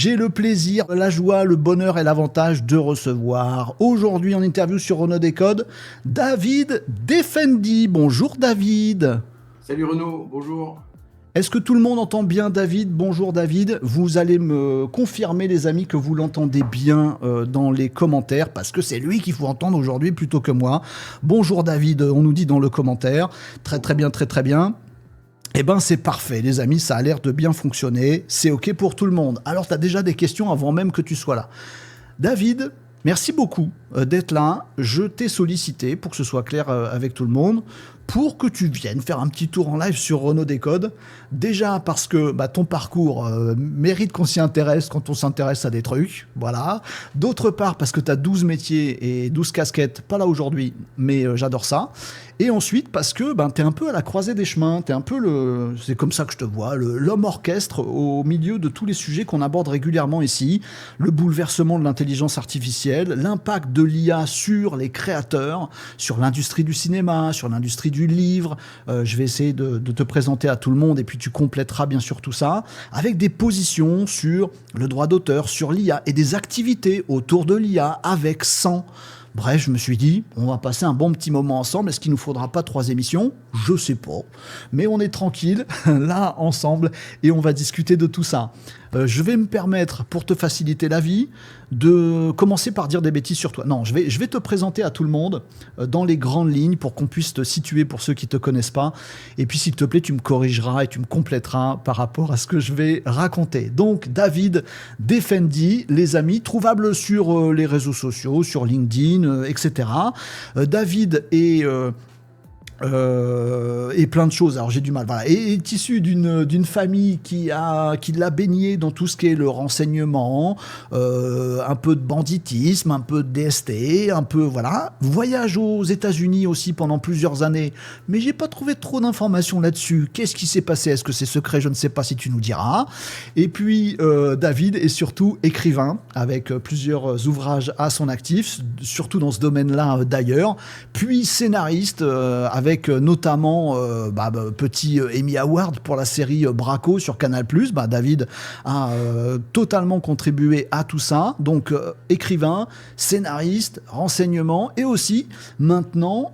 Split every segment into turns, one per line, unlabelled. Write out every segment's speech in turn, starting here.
j'ai le plaisir, la joie, le bonheur et l'avantage de recevoir aujourd'hui en interview sur Renaud Décode, David Defendi. Bonjour David.
Salut Renaud, bonjour.
Est-ce que tout le monde entend bien David? Bonjour David. Vous allez me confirmer les amis que vous l'entendez bien dans les commentaires parce que c'est lui qu'il faut entendre aujourd'hui plutôt que moi. Bonjour David, on nous dit dans le commentaire. Très très bien, très très bien. Eh ben c'est parfait les amis, ça a l'air de bien fonctionner. C'est ok pour tout le monde. Alors tu as déjà des questions avant même que tu sois là. David, merci beaucoup d'être là. Je t'ai sollicité pour que ce soit clair avec tout le monde, pour que tu viennes faire un petit tour en live sur Renaud Décode. Déjà parce que ton parcours mérite qu'on s'y intéresse quand on s'intéresse à des trucs. Voilà. D'autre part parce que tu as 12 métiers et 12 casquettes. Pas là aujourd'hui, mais j'adore ça. Et ensuite parce que tu es un peu à la croisée des chemins. T'es un peu c'est comme ça que je te vois, l'homme orchestre au milieu de tous les sujets qu'on aborde régulièrement ici. Le bouleversement de l'intelligence artificielle, l'impact de l'IA sur les créateurs, sur l'industrie du cinéma, sur l'industrie du livre. Je vais essayer de te présenter à tout le monde et puis tu compléteras bien sûr tout ça avec des positions sur le droit d'auteur, sur l'IA et des activités autour de l'IA avec 100. Bref, je me suis dit, on va passer un bon petit moment ensemble. Est-ce qu'il nous faudra pas 3 émissions? Je sais pas. Mais on est tranquille, là, ensemble, et on va discuter de tout ça. Je vais me permettre, pour te faciliter la vie, de commencer par dire des bêtises sur toi. Non, je vais te présenter à tout le monde dans les grandes lignes pour qu'on puisse te situer pour ceux qui te connaissent pas. Et puis, s'il te plaît, tu me corrigeras et tu me compléteras par rapport à ce que je vais raconter. Donc, David Defendi, les amis, trouvable sur les réseaux sociaux, sur LinkedIn, etc. David est... et plein de choses, alors j'ai du mal, voilà, et est issu d'une famille qui l'a baigné dans tout ce qui est le renseignement, un peu de banditisme, un peu de DST, un peu, voilà, voyage aux États-Unis aussi pendant plusieurs années, mais j'ai pas trouvé trop d'informations là-dessus. Qu'est-ce qui s'est passé? Est-ce que c'est secret? Je ne sais pas, si tu nous diras. Et puis David est surtout écrivain avec plusieurs ouvrages à son actif, surtout dans ce domaine-là d'ailleurs, puis scénariste avec notamment petit Emmy Award pour la série Braco sur Canal+. David a totalement contribué à tout ça. Donc écrivain, scénariste, renseignement et aussi maintenant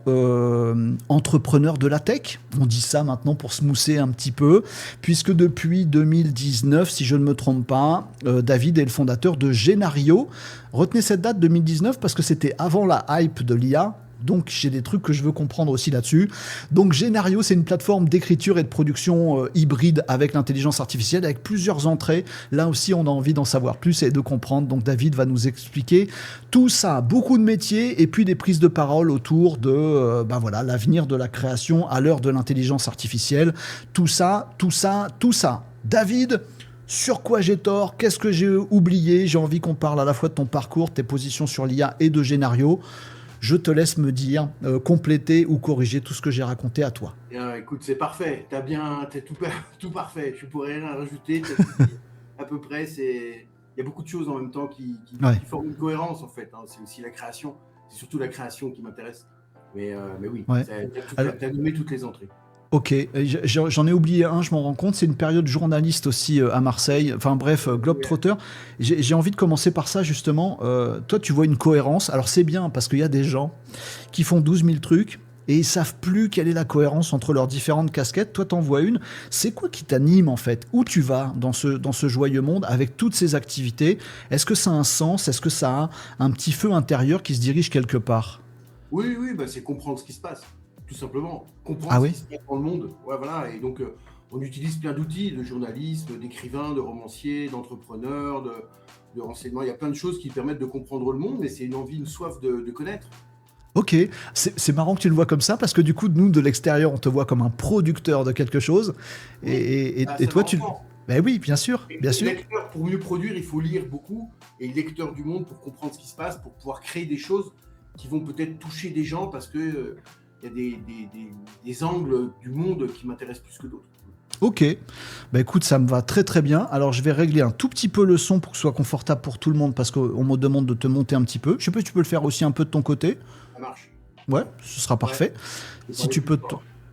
entrepreneur de la tech. On dit ça maintenant pour se mousser un petit peu, puisque depuis 2019, si je ne me trompe pas, David est le fondateur de Genario. Retenez cette date 2019 parce que c'était avant la hype de l'IA. Donc j'ai des trucs que je veux comprendre aussi là-dessus. Donc Genario, c'est une plateforme d'écriture et de production hybride avec l'intelligence artificielle, avec plusieurs entrées. Là aussi, on a envie d'en savoir plus et de comprendre. Donc David va nous expliquer tout ça, beaucoup de métiers et puis des prises de parole autour de l'avenir de la création à l'heure de l'intelligence artificielle. Tout ça. David, sur quoi j'ai tort? Qu'est-ce que j'ai oublié? J'ai envie qu'on parle à la fois de ton parcours, tes positions sur l'IA et de Genario. Je te laisse me dire, compléter ou corriger tout ce que j'ai raconté à toi.
Écoute, c'est parfait. T'es tout parfait. Je pourrais rien rajouter. À peu près, il y a beaucoup de choses en même temps qui forment une cohérence en fait. Hein. C'est aussi la création. C'est surtout la création qui m'intéresse. Mais oui,
ouais.
T'as nommé toutes les entrées.
Ok, j'en ai oublié un, je m'en rends compte, c'est une période journaliste aussi à Marseille, enfin bref, Globetrotter. J'ai envie de commencer par ça justement. Toi, tu vois une cohérence, alors c'est bien parce qu'il y a des gens qui font 12 000 trucs et ils savent plus quelle est la cohérence entre leurs différentes casquettes. Toi, t'en vois une. C'est quoi qui t'anime en fait? Où tu vas dans ce joyeux monde avec toutes ces activités? Est-ce que ça a un sens? Est-ce que ça a un petit feu intérieur qui se dirige quelque part?
Oui, c'est comprendre ce qui se passe. Tout simplement, comprendre ce qui se passe dans le monde. Ouais, voilà. Et donc, on utilise plein d'outils de journalisme, d'écrivains, de romanciers, d'entrepreneurs, de renseignements. Il y a plein de choses qui permettent de comprendre le monde, mais c'est une envie, une soif de connaître.
Ok, c'est marrant que tu le vois comme ça, parce que du coup, nous, de l'extérieur, on te voit comme un producteur de quelque chose. Et toi, tu... Ben oui, bien sûr.
Lecteur, pour mieux produire, il faut lire beaucoup. Et lecteur du monde pour comprendre ce qui se passe, pour pouvoir créer des choses qui vont peut-être toucher des gens, parce que... il y a des angles du monde qui m'intéressent plus que d'autres.
Ok, bah écoute, ça me va très très bien. Alors je vais régler un tout petit peu le son pour que ce soit confortable pour tout le monde parce qu'on me demande de te monter un petit peu. Je sais pas si tu peux le faire aussi un peu de ton côté.
Ça marche.
Ouais, ce sera parfait. Si tu peux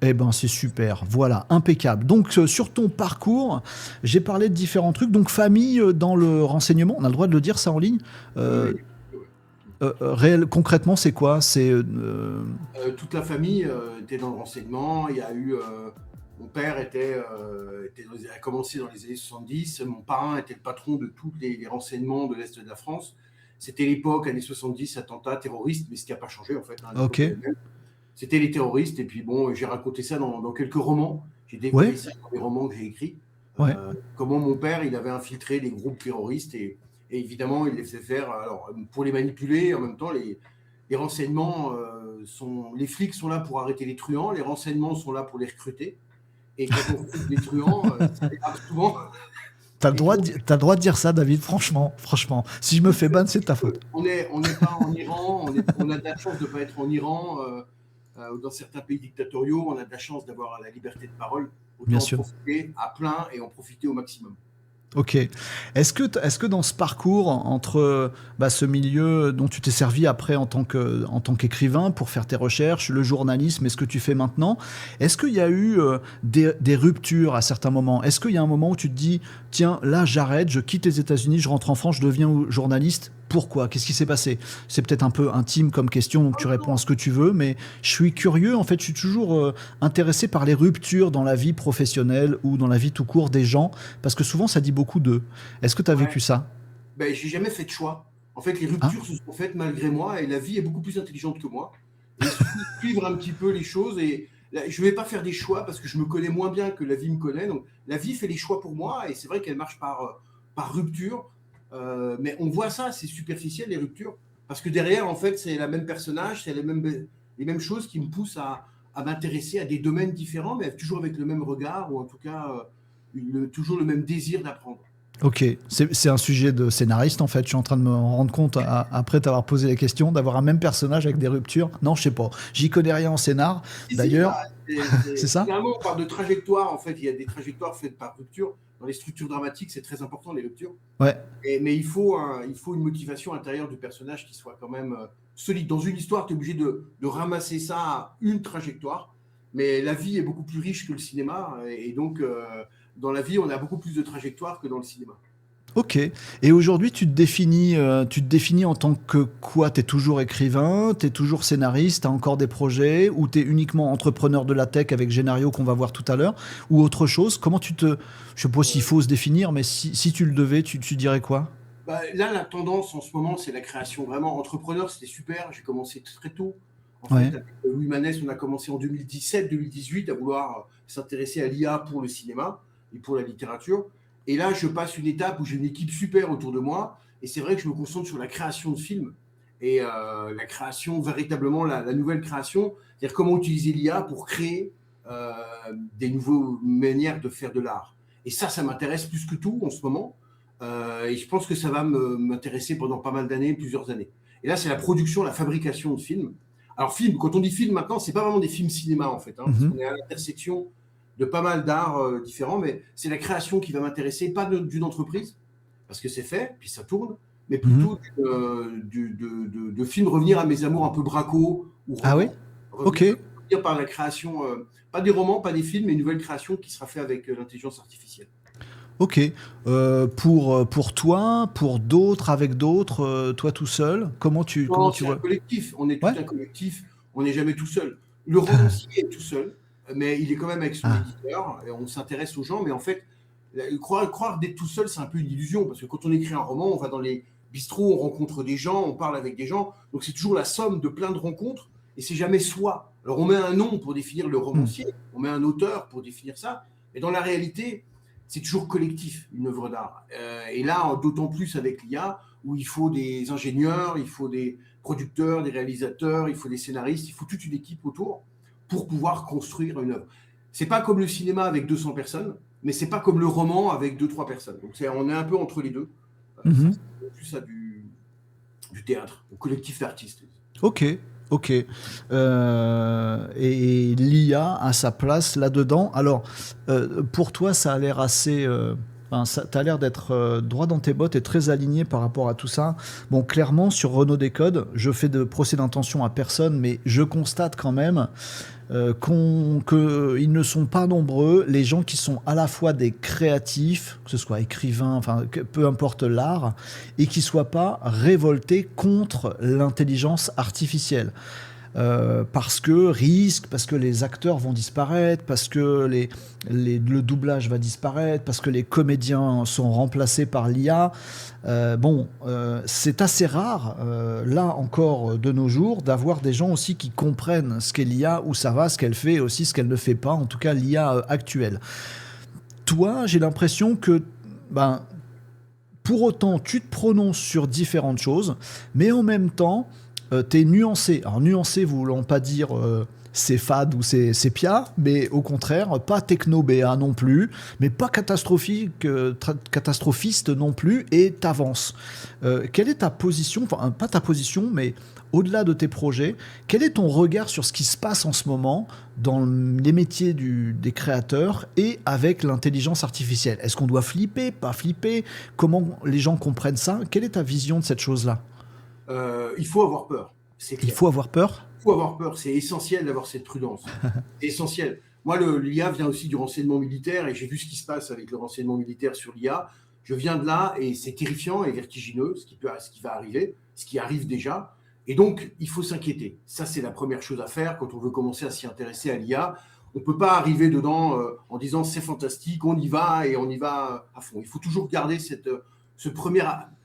Eh ben c'est super, voilà, impeccable. Donc sur ton parcours, j'ai parlé de différents trucs. Donc famille dans le renseignement, on a le droit de le dire ça en ligne.
Oui,
Euh,
oui, oui.
concrètement, c'est quoi? C'est
Toute la famille était dans le renseignement. Il y a eu, mon père a commencé dans les années 70. Mon parrain était le patron de tous les renseignements de l'Est de la France. C'était l'époque, années 70, attentats terroristes, mais ce qui n'a pas changé en fait, hein,
ok,
l'époque est la même. C'était les terroristes, et puis bon, j'ai raconté ça dans quelques romans. J'ai
ouais,
détaillé ça dans les romans que j'ai écrits.
ouais,
Comment mon père, il avait infiltré les groupes terroristes, et évidemment, il les faisait faire, alors, pour les manipuler, en même temps, les renseignements les flics sont là pour arrêter les truands, les renseignements sont là pour les recruter. Et quand on recrute les truands, ça dérape souvent. Et donc,
t'as le droit de dire ça, David. Franchement, franchement, si je me fais ban, c'est de ta faute.
on n'est pas en Iran, on a de la chance de ne pas être en Iran. Ou dans certains pays dictatoriaux, on a de la chance d'avoir la liberté de parole.
Bien
Autant en
sûr.
profiter à plein et en profiter au maximum.
Ok. Est-ce que dans ce parcours entre ce milieu dont tu t'es servi après en tant qu'écrivain pour faire tes recherches, le journalisme et ce que tu fais maintenant, est-ce qu'il y a eu des ruptures à certains moments? Est-ce qu'il y a un moment où tu te dis, tiens, là j'arrête, je quitte les États-Unis, je rentre en France, je deviens journaliste? Pourquoi? Qu'est-ce qui s'est passé? C'est peut-être un peu intime comme question, donc tu réponds à ce que tu veux, mais je suis curieux, en fait, je suis toujours intéressé par les ruptures dans la vie professionnelle ou dans la vie tout court des gens, parce que souvent ça dit beaucoup d'eux. Est-ce que tu as
Ouais.
vécu ça?
Ben, j'ai jamais fait de choix. En fait, les
Hein?
ruptures se sont faites malgré moi, et la vie est beaucoup plus intelligente que moi. Et il suffit de suivre un petit peu les choses, et là, je ne vais pas faire des choix parce que je me connais moins bien que la vie me connaît. Donc la vie fait les choix pour moi, et c'est vrai qu'elle marche par rupture. Mais on voit ça, c'est superficiel les ruptures, parce que derrière, en fait, c'est la même personnage, c'est les mêmes choses qui me poussent à m'intéresser à des domaines différents, mais toujours avec le même regard, ou en tout cas toujours le même désir d'apprendre.
Ok, c'est un sujet de scénariste en fait. Je suis en train de me rendre compte, après t'avoir posé les questions, d'avoir un même personnage avec des ruptures. Non, je sais pas. J'y connais rien en scénar.
Si, si,
D'ailleurs,
bah,
c'est ça?
finalement, on parle de trajectoire. En fait, il y a des trajectoires faites par rupture. Dans les structures dramatiques, c'est très important, les ruptures.
Ouais.
Mais il faut une motivation intérieure du personnage qui soit quand même solide. Dans une histoire, tu es obligé de ramasser ça à une trajectoire. Mais la vie est beaucoup plus riche que le cinéma. Et donc, dans la vie, on a beaucoup plus de trajectoires que dans le cinéma.
Ok. Et aujourd'hui, tu te définis en tant que quoi? T'es toujours écrivain, t'es toujours scénariste, t'as encore des projets, ou t'es uniquement entrepreneur de la tech avec Génario qu'on va voir tout à l'heure, ou autre chose? Je sais pas s'il faut se définir, mais si tu le devais, tu dirais quoi?
Bah, là, la tendance en ce moment, c'est la création. Vraiment, entrepreneur, c'était super. J'ai commencé très tôt. En fait,
Ouais.
avec Louis Manès, on a commencé en 2017-2018 à vouloir s'intéresser à l'IA pour le cinéma et pour la littérature. Et là, je passe une étape où j'ai une équipe super autour de moi. Et c'est vrai que je me concentre sur la création de films et la création, véritablement, la nouvelle création. C'est-à-dire comment utiliser l'IA pour créer euh, des nouvelles manières de faire de l'art. Et ça m'intéresse plus que tout en ce moment. Et je pense que ça va m'intéresser pendant pas mal d'années, plusieurs années. Et là, c'est la production, la fabrication de films. Alors, film, quand on dit film maintenant, c'est pas vraiment des films cinéma en fait, hein, parce
Mhm.
qu'on est à l'intersection de pas mal d'arts différents, mais c'est la création qui va m'intéresser, pas d'une entreprise, parce que c'est fait, puis ça tourne, mais
Mhm.
plutôt de films, revenir à mes amours un peu braco ou
Ah oui?
romans,
Ok.
revenir par la création, pas des romans, pas des films, mais une nouvelle création qui sera faite avec l'intelligence artificielle.
Ok. Pour toi, pour d'autres, avec d'autres, toi tout seul, comment
Non,
tu
c'est un
vois?
collectif. On est tout
Ouais?
un collectif. On n'est jamais tout seul. Le romancier est tout seul, mais il est quand même avec son
Ah.
éditeur. Et on s'intéresse aux gens, mais en fait, croire d'être tout seul, c'est un peu une illusion. Parce que quand on écrit un roman, on va dans les bistrots, on rencontre des gens, on parle avec des gens. Donc c'est toujours la somme de plein de rencontres. Et c'est jamais soi. Alors on met un nom pour définir le
Hmm.
romancier, on met un auteur pour définir ça. Mais dans la réalité, c'est toujours collectif, une œuvre d'art. Et là, d'autant plus avec l'IA, où il faut des ingénieurs, il faut des producteurs, des réalisateurs, il faut des scénaristes, il faut toute une équipe autour pour pouvoir construire une œuvre. C'est pas comme le cinéma avec 200 personnes, mais c'est pas comme le roman avec 2-3 personnes. Donc on est un peu entre les deux. Ça,
Mhm.
c'est plus ça du théâtre, au collectif d'artistes.
Ok, ok. Et l'IA a sa place là-dedans. Alors, pour toi, ça a l'air assez. T'as l'air d'être droit dans tes bottes et très aligné par rapport à tout ça. Bon, clairement, sur Renault Décode, je fais de procès d'intention à personne, mais je constate quand même qu'ils ne sont pas nombreux, les gens qui sont à la fois des créatifs, que ce soit écrivains, enfin, peu importe l'art, et qui ne soient pas révoltés contre l'intelligence artificielle. Parce que risque, parce que les acteurs vont disparaître, parce que le doublage va disparaître, parce que les comédiens sont remplacés par l'IA. C'est assez rare, là encore de nos jours, d'avoir des gens aussi qui comprennent ce qu'est l'IA, où ça va, ce qu'elle fait, aussi ce qu'elle ne fait pas, en tout cas l'IA actuelle. Toi, j'ai l'impression que, pour autant, tu te prononces sur différentes choses, mais en même temps, t'es nuancé. Alors nuancé, voulant pas dire c'est fade ou c'est pia, mais au contraire, pas techno-béa non plus, mais pas catastrophiste non plus, et t'avances. Quelle est ta position, enfin pas ta position, mais au-delà de tes projets, quel est ton regard sur ce qui se passe en ce moment dans les métiers des créateurs et avec l'intelligence artificielle? Est-ce qu'on doit flipper, pas flipper? Comment les gens comprennent ça? Quelle est ta vision de cette chose-là?
Il faut avoir peur. C'est clair.
Il faut avoir peur?
Il faut avoir peur. C'est essentiel d'avoir cette prudence. C'est essentiel. Moi, l'IA vient aussi du renseignement militaire et j'ai vu ce qui se passe avec le renseignement militaire sur l'IA. Je viens de là et c'est terrifiant et vertigineux ce qui va arriver, ce qui arrive déjà. Et donc, il faut s'inquiéter. Ça, c'est la première chose à faire quand on veut commencer à s'y intéresser à l'IA. On ne peut pas arriver dedans en disant c'est fantastique, on y va et on y va à fond. Il faut toujours garder ce premier...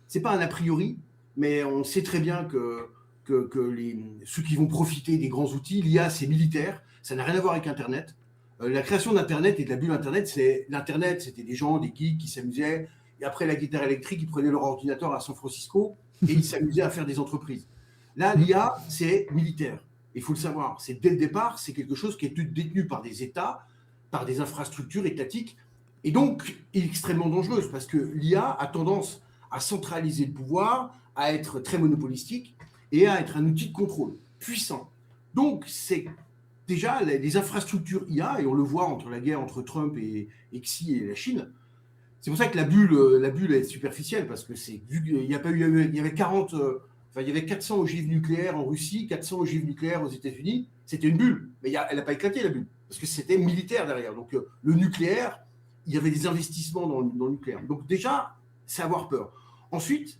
C'est pas un a priori, mais on sait très bien que ceux qui vont profiter des grands outils, l'IA, c'est militaire, ça n'a rien à voir avec Internet. La création d'Internet et de la bulle Internet, l'Internet, c'était des gens, des geeks qui s'amusaient, et après la guitare électrique, ils prenaient leur ordinateur à San Francisco et ils s'amusaient à faire des entreprises. Là, l'IA, c'est militaire. Il faut le savoir. C'est dès le départ, c'est quelque chose qui est détenu par des États, par des infrastructures étatiques, et donc extrêmement dangereuse, parce que l'IA a tendance à centraliser le pouvoir, à être très monopolistique et à être un outil de contrôle puissant. Donc, c'est déjà les infrastructures IA, et on le voit entre la guerre entre Trump et Xi et la Chine. C'est pour ça que la bulle est superficielle, parce que il y avait 400 ogives nucléaires en Russie, 400 ogives nucléaires aux États-Unis. C'était une bulle, mais elle n'a pas éclaté, la bulle, parce que c'était militaire derrière. Donc, le nucléaire, il y avait des investissements dans le nucléaire. Donc, déjà, c'est avoir peur. Ensuite,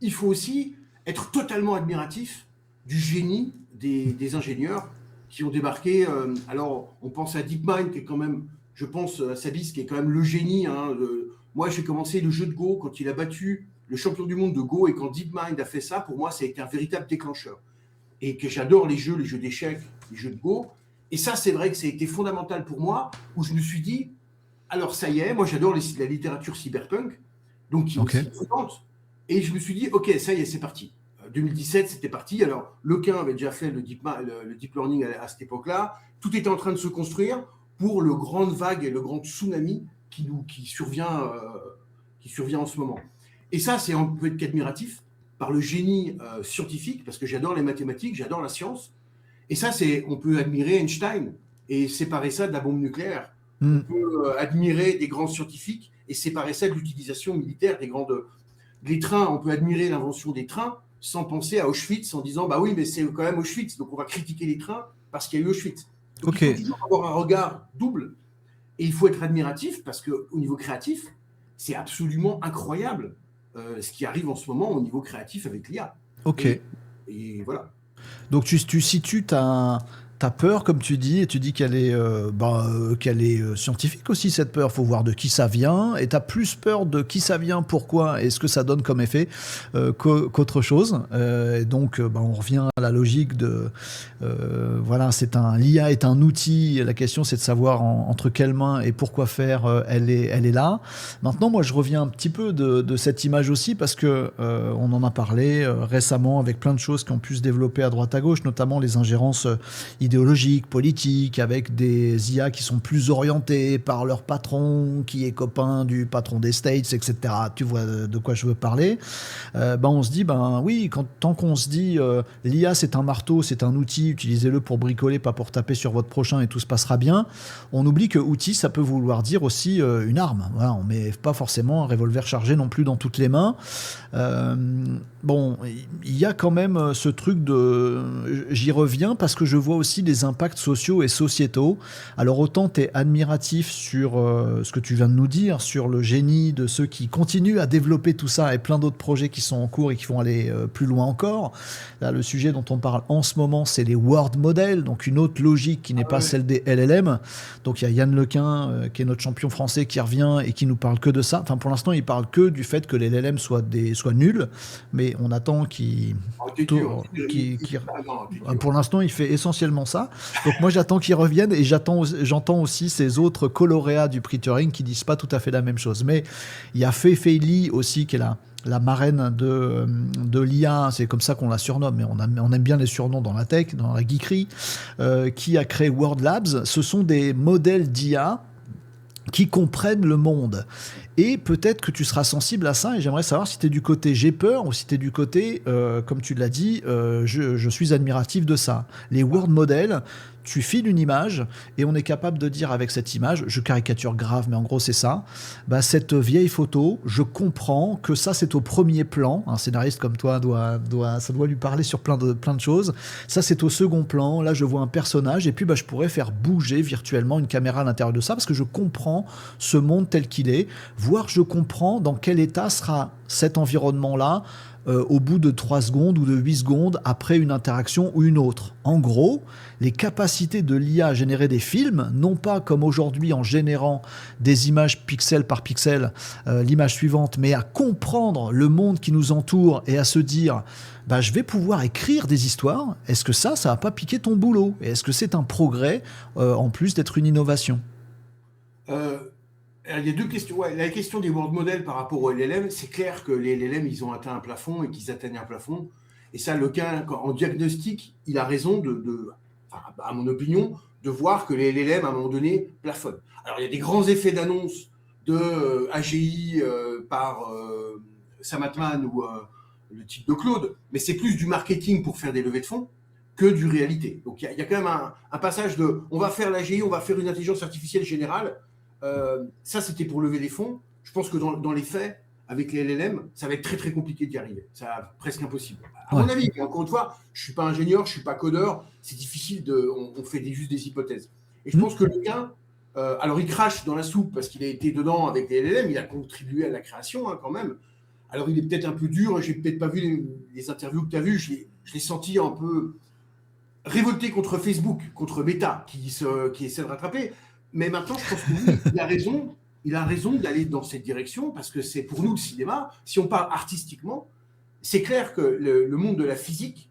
il faut aussi être totalement admiratif du génie des ingénieurs qui ont débarqué. Alors, on pense à DeepMind, qui est quand même, je pense à Sabis, qui est quand même le génie. Moi, j'ai commencé le jeu de Go quand il a battu le champion du monde de Go, et quand DeepMind a fait ça, pour moi, ça a été un véritable déclencheur. Et que j'adore les jeux d'échecs, les jeux de Go. Et ça, c'est vrai que ça a été fondamental pour moi, où je me suis dit, alors ça y est, moi j'adore la littérature cyberpunk, donc qui est aussi importante. Et je me suis dit, ok, ça y est, c'est parti. 2017, c'était parti. Alors, Lequin avait déjà fait le deep learning à cette époque-là. Tout était en train de se construire pour le grande vague et le grand tsunami qui survient en ce moment. Et ça, on peut être qu'admiratif par le génie scientifique, parce que j'adore les mathématiques, j'adore la science. Et ça, on peut admirer Einstein et séparer ça de la bombe nucléaire. On peut admirer des grands scientifiques et séparer ça de l'utilisation militaire des trains. On peut admirer l'invention des trains sans penser à Auschwitz, en disant bah oui, mais c'est quand même Auschwitz, donc on va critiquer les trains parce qu'il y a eu Auschwitz. Donc il faut toujours avoir un regard double, et il faut être admiratif, parce qu'au niveau créatif, c'est absolument incroyable ce qui arrive en ce moment au niveau créatif avec l'IA.
Ok.
Et voilà.
Donc tu situes ta peur, comme tu dis, et tu dis qu'elle est scientifique aussi, cette peur. Il faut voir de qui ça vient, et tu as plus peur de qui ça vient, pourquoi, et ce que ça donne comme effet qu'autre chose. Et donc, on revient à la logique de... l'IA est un outil, la question c'est de savoir entre quelles mains et pourquoi faire, elle est là. Maintenant, moi, je reviens un petit peu de cette image aussi, parce que on en a parlé récemment avec plein de choses qui ont pu se développer à droite à gauche, notamment les ingérences idéologiques, politiques, avec des IA qui sont plus orientés par leur patron, qui est copain du patron des States, etc. Tu vois de quoi je veux parler. On se dit, oui, tant qu'on se dit l'IA c'est un marteau, c'est un outil, utilisez-le pour bricoler, pas pour taper sur votre prochain et tout se passera bien, on oublie que outil, ça peut vouloir dire aussi une arme. Voilà, on met pas forcément un revolver chargé non plus dans toutes les mains. Il y a quand même ce truc j'y reviens parce que je vois aussi aussi les impacts sociaux et sociétaux. Alors autant tu es admiratif sur ce que tu viens de nous dire, sur le génie de ceux qui continuent à développer tout ça et plein d'autres projets qui sont en cours et qui vont aller plus loin encore. Là, le sujet dont on parle en ce moment, c'est les world models, donc une autre logique qui n'est pas celle des LLM. Donc il y a Yann Lequin, qui est notre champion français, qui revient et qui nous parle que de ça. Enfin, pour l'instant, il parle que du fait que les LLM soient nuls, mais on attend qu'il... Pour l'instant, il fait essentiellement ça. Donc moi, j'attends qu'il revienne et j'entends aussi ces autres coloréats du prix Turing qui disent pas tout à fait la même chose. Mais il y a Fei Li aussi, qui est la marraine de l'IA, c'est comme ça qu'on la surnomme, mais on aime bien les surnoms dans la tech, dans la geekerie, qui a créé World Labs. Ce sont des modèles d'IA qui comprennent le monde. Et peut-être que tu seras sensible à ça, et j'aimerais savoir si tu es du côté j'ai peur ou si tu es du côté, comme tu l'as dit, je suis admiratif de ça. Les world models, tu files une image et on est capable de dire avec cette image, je caricature grave, mais en gros c'est ça, bah, cette vieille photo, je comprends que ça c'est au premier plan, un scénariste comme toi ça doit lui parler sur plein de choses, ça c'est au second plan, là je vois un personnage et puis bah, je pourrais faire bouger virtuellement une caméra à l'intérieur de ça parce que je comprends ce monde tel qu'il est, voire je comprends dans quel état sera cet environnement-là au bout de 3 secondes ou de 8 secondes après une interaction ou une autre. En gros, les capacités de l'IA à générer des films, non pas comme aujourd'hui en générant des images pixel par pixel, l'image suivante, mais à comprendre le monde qui nous entoure et à se dire bah, je vais pouvoir écrire des histoires, est-ce que ça va pas piquer ton boulot? Et est-ce que c'est un progrès en plus d'être une innovation?
Il y a deux questions. Ouais, la question des world models par rapport aux LLM, c'est clair que les LLM, ils ont atteint un plafond et qu'ils atteignent un plafond. Et ça, Lequin, en diagnostic, il a raison enfin, à mon opinion, de voir que les LLM, à un moment donné, plafonnent. Alors, il y a des grands effets d'annonce de AGI par Sam Altman ou le type de Claude, mais c'est plus du marketing pour faire des levées de fonds que du réalité. Donc, il y a quand même un passage de on va faire l'AGI, on va faire une intelligence artificielle générale. Ça, c'était pour lever des fonds. Je pense que dans les faits, avec les LLM, ça va être très très compliqué d'y arriver. C'est presque impossible. À mon avis, encore une fois, je ne suis pas ingénieur, je ne suis pas codeur, c'est difficile, on fait juste des hypothèses. Et je pense que le gars, alors il crache dans la soupe parce qu'il a été dedans avec les LLM, il a contribué à la création quand même. Alors il est peut-être un peu dur, j'ai peut-être pas vu les interviews que tu as vues, je l'ai senti un peu révolté contre Facebook, contre Meta, qui essaie de rattraper. Mais maintenant, je pense que oui, il a raison d'aller dans cette direction, parce que c'est pour nous le cinéma, si on parle artistiquement, c'est clair que le monde de la physique,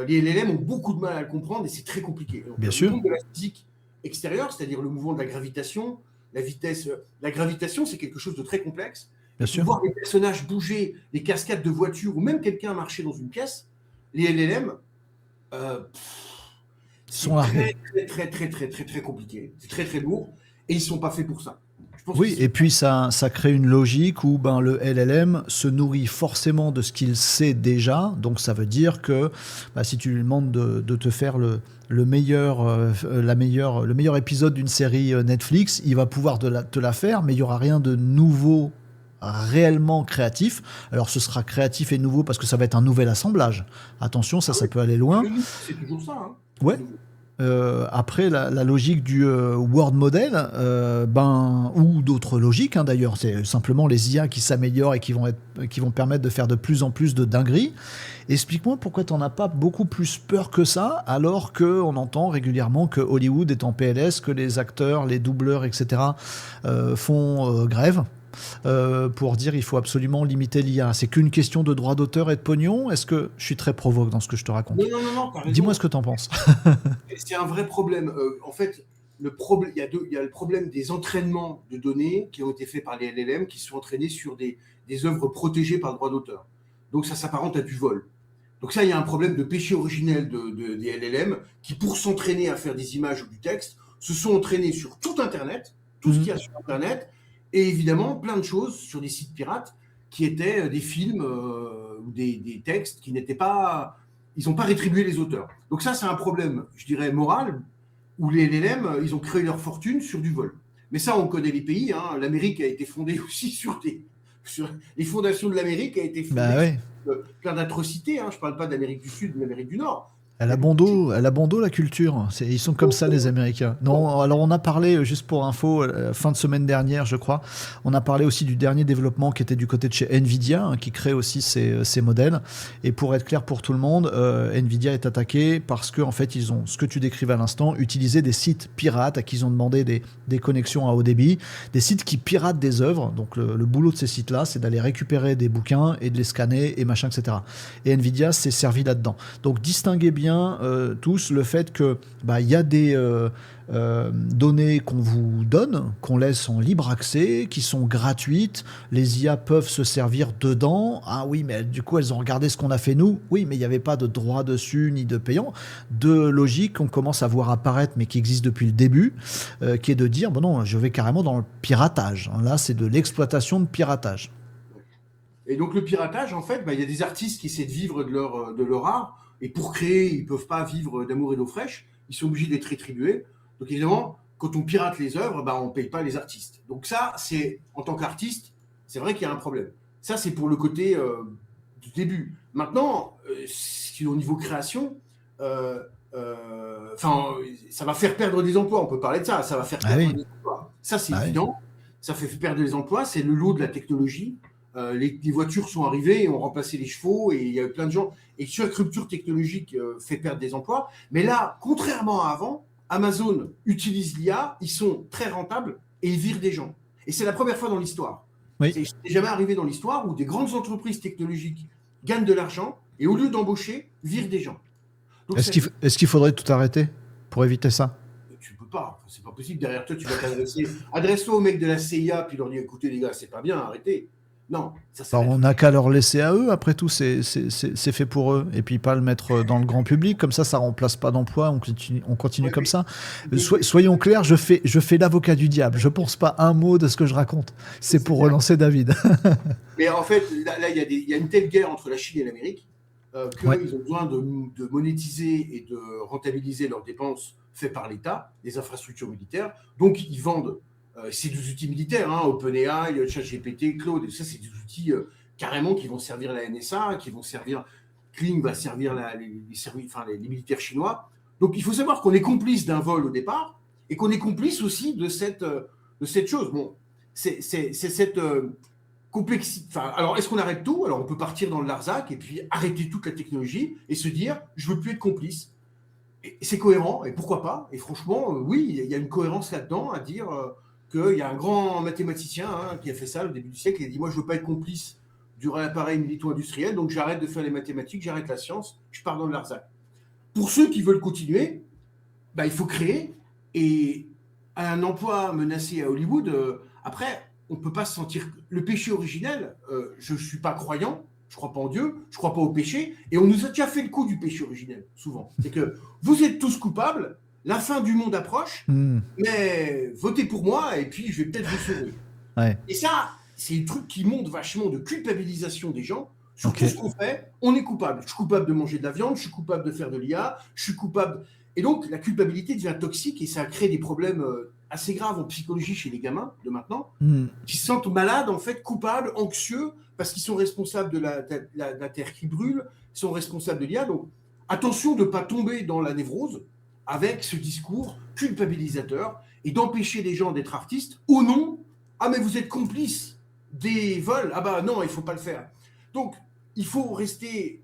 les LLM ont beaucoup de mal à le comprendre et c'est très compliqué. Donc,
Bien sûr.
Le monde de la physique extérieure, c'est-à-dire le mouvement de la gravitation, la vitesse, la gravitation, c'est quelque chose de très complexe.
Bien sûr.
Voir les personnages bouger, les cascades de voitures, ou même quelqu'un marcher dans une pièce, les LLM, c'est très compliqué. C'est très lourd et ils sont pas faits pour ça.
Oui, et puis ça crée une logique où le LLM se nourrit forcément de ce qu'il sait déjà. Donc ça veut dire que si tu lui demandes de te faire le meilleur épisode d'une série Netflix, il va pouvoir te la faire, mais il n'y aura rien de nouveau réellement créatif. Alors ce sera créatif et nouveau parce que ça va être un nouvel assemblage. Attention, ça peut aller loin.
C'est toujours ça. Hein.
Ouais. Après la logique du world model, ou d'autres logiques d'ailleurs, c'est simplement les IA qui s'améliorent et qui vont permettre de faire de plus en plus de dingueries. Explique-moi pourquoi tu n'en as pas beaucoup plus peur que ça, alors qu'on entend régulièrement que Hollywood est en PLS, que les acteurs, les doubleurs, etc. font grève. Pour dire il faut absolument limiter l'IA. C'est qu'une question de droit d'auteur et de pognon. Est-ce que je suis très provoque dans ce que je te raconte?
Non.
Dis-moi ce que tu en penses.
C'est un vrai problème. En fait, il y a le problème des entraînements de données qui ont été faits par les LLM, qui sont entraînés sur des œuvres protégées par le droit d'auteur. Donc ça s'apparente à du vol. Donc ça, il y a un problème de péché originel des LLM qui, pour s'entraîner à faire des images ou du texte, se sont entraînés sur tout Internet, tout ce qu'il y a sur Internet, et évidemment, plein de choses sur des sites pirates qui étaient des films ou des textes qui n'étaient pas... Ils n'ont pas rétribué les auteurs. Donc ça, c'est un problème, je dirais, moral, où les LLM, ils ont créé leur fortune sur du vol. Mais ça, on connaît les pays. Hein. L'Amérique a été fondée aussi sur les fondations de l'Amérique a été fondée sur plein d'atrocités. Hein. Je ne parle pas d'Amérique du Sud, mais d'Amérique du Nord.
Elle a bon dos la culture. Ils sont comme ça les Américains. Non, alors on a parlé, juste pour info, fin de semaine dernière, je crois, on a parlé aussi du dernier développement qui était du côté de chez Nvidia, hein, qui crée aussi ces modèles. Et pour être clair pour tout le monde, Nvidia est attaqué parce que en fait ils ont, ce que tu décrivais à l'instant, utilisé des sites pirates à qui ils ont demandé des connexions à haut débit, des sites qui piratent des œuvres. Donc le boulot de ces sites-là, c'est d'aller récupérer des bouquins et de les scanner et machin, etc. Et Nvidia s'est servi là-dedans. Donc distinguez bien tous le fait que il y a des données qu'on vous donne, qu'on laisse en libre accès, qui sont gratuites. Les IA peuvent se servir dedans. Ah oui, mais du coup, elles ont regardé ce qu'on a fait nous. Oui, mais il n'y avait pas de droit dessus, ni de payant. De logique qu'on commence à voir apparaître, mais qui existe depuis le début, qui est de dire, bon non, je vais carrément dans le piratage. Là, c'est de l'exploitation de piratage.
Et donc le piratage, en fait, il y a des artistes qui essaient de vivre de leur art, et pour créer, ils ne peuvent pas vivre d'amour et d'eau fraîche, ils sont obligés d'être rétribués. Donc évidemment, quand on pirate les œuvres, on ne paye pas les artistes. Donc ça, c'est en tant qu'artiste, c'est vrai qu'il y a un problème. Ça, c'est pour le côté du début. Maintenant, au niveau création, ça va faire perdre des emplois, on peut parler de ça, ça va faire perdre des emplois. Ça, c'est évident, ça fait perdre des emplois, c'est le lot de la technologie. Les voitures sont arrivées et ont remplacé les chevaux et il y a eu plein de gens. Et cette rupture technologique fait perdre des emplois. Mais là, contrairement à avant, Amazon utilise l'IA, ils sont très rentables et ils virent des gens. Et c'est la première fois dans l'histoire.
Oui.
C'est jamais arrivé dans l'histoire où des grandes entreprises technologiques gagnent de l'argent et au lieu d'embaucher, virent des gens.
Est-ce qu'il faudrait tout arrêter pour éviter ça?
Tu peux pas, c'est pas possible. Derrière toi, tu vas t'adresser. Adresse-toi au mec de la CIA puis leur dis écoutez les gars, c'est pas bien, arrêtez. Non,
alors on n'a qu'à leur laisser à eux, après tout, c'est fait pour eux. Et puis pas le mettre dans le grand public, comme ça remplace pas d'emploi, on continue comme ça. Soyons clairs, je fais l'avocat du diable, je pense pas un mot de ce que je raconte. C'est pour relancer David.
Mais en fait, là il y a une telle guerre entre la Chine et l'Amérique qu'ils ont besoin de monétiser et de rentabiliser leurs dépenses faites par l'État, les infrastructures militaires. Donc ils vendent. C'est des outils militaires, OpenAI, ChatGPT, Claude, ça c'est des outils carrément qui vont servir la NSA, qui vont servir, Kling va servir les militaires chinois. Donc il faut savoir qu'on est complice d'un vol au départ et qu'on est complice aussi de cette chose. Bon, c'est cette complexité. Alors est-ce qu'on arrête tout? Alors on peut partir dans le Larzac et puis arrêter toute la technologie et se dire je veux plus être complice. Et c'est cohérent et pourquoi pas? Et franchement, oui, il y a une cohérence là-dedans à dire. Qu'il y a un grand mathématicien qui a fait ça au début du siècle. Il a dit, moi, je ne veux pas être complice du réappareil milito-industriel, donc j'arrête de faire les mathématiques, j'arrête la science, je pars dans le Larzac. Pour ceux qui veulent continuer, il faut créer. Et un emploi menacé à Hollywood, après, on ne peut pas se sentir... Le péché originel, je ne suis pas croyant, je ne crois pas en Dieu, je ne crois pas au péché, et on nous a déjà fait le coup du péché originel, souvent. C'est que vous êtes tous coupables, la fin du monde approche, mais votez pour moi et puis je vais peut-être vous sauver.
Ouais.
Et ça, c'est un truc qui monte vachement de culpabilisation des gens. Sur tout ce qu'on fait, on est coupable. Je suis coupable de manger de la viande, je suis coupable de faire de l'IA, je suis coupable... Et donc, la culpabilité devient toxique et ça crée des problèmes assez graves en psychologie chez les gamins de maintenant, qui se sentent malades, en fait, coupables, anxieux, parce qu'ils sont responsables de la terre qui brûle, ils sont responsables de l'IA. Donc, attention de ne pas tomber dans la névrose avec ce discours culpabilisateur et d'empêcher les gens d'être artistes au nom « Ah, mais vous êtes complice des vols. Ah bah non, il ne faut pas le faire. » Donc, il faut rester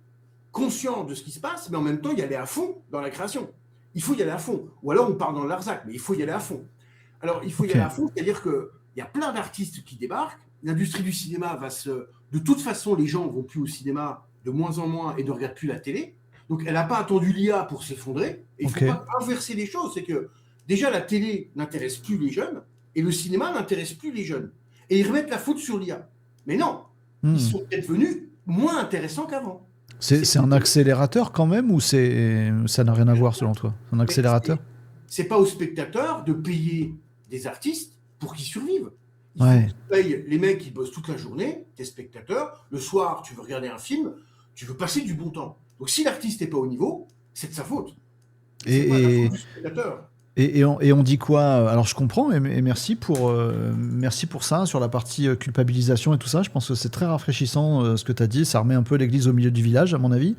conscient de ce qui se passe, mais en même temps, y aller à fond dans la création. Il faut y aller à fond. Ou alors, on part dans le Larzac, mais il faut y aller à fond. Alors, il faut y aller à fond, c'est-à-dire qu'il y a plein d'artistes qui débarquent. L'industrie du cinéma va se... De toute façon, les gens ne vont plus au cinéma de moins en moins et ne regardent plus la télé. Donc, elle n'a pas attendu l'IA pour s'effondrer. Et il ne faut pas inverser les choses. C'est que, déjà, la télé n'intéresse plus les jeunes et le cinéma n'intéresse plus les jeunes. Et ils remettent la faute sur l'IA. Mais non, ils sont peut-être devenus moins intéressants qu'avant.
C'est un accélérateur quand même ou ça n'a rien à voir selon toi? Un accélérateur?
C'est pas aux spectateurs de payer des artistes pour qu'ils survivent. Ils payent les mecs qui bossent toute la journée, tes spectateurs. Le soir, tu veux regarder un film, tu veux passer du bon temps. Donc si l'artiste n'est pas au niveau, c'est de sa faute. C'est pas la faute du spectateur.
Et on dit quoi? Alors je comprends et merci pour ça sur la partie culpabilisation et tout ça. Je pense que c'est très rafraîchissant ce que tu as dit. Ça remet un peu l'église au milieu du village, à mon avis.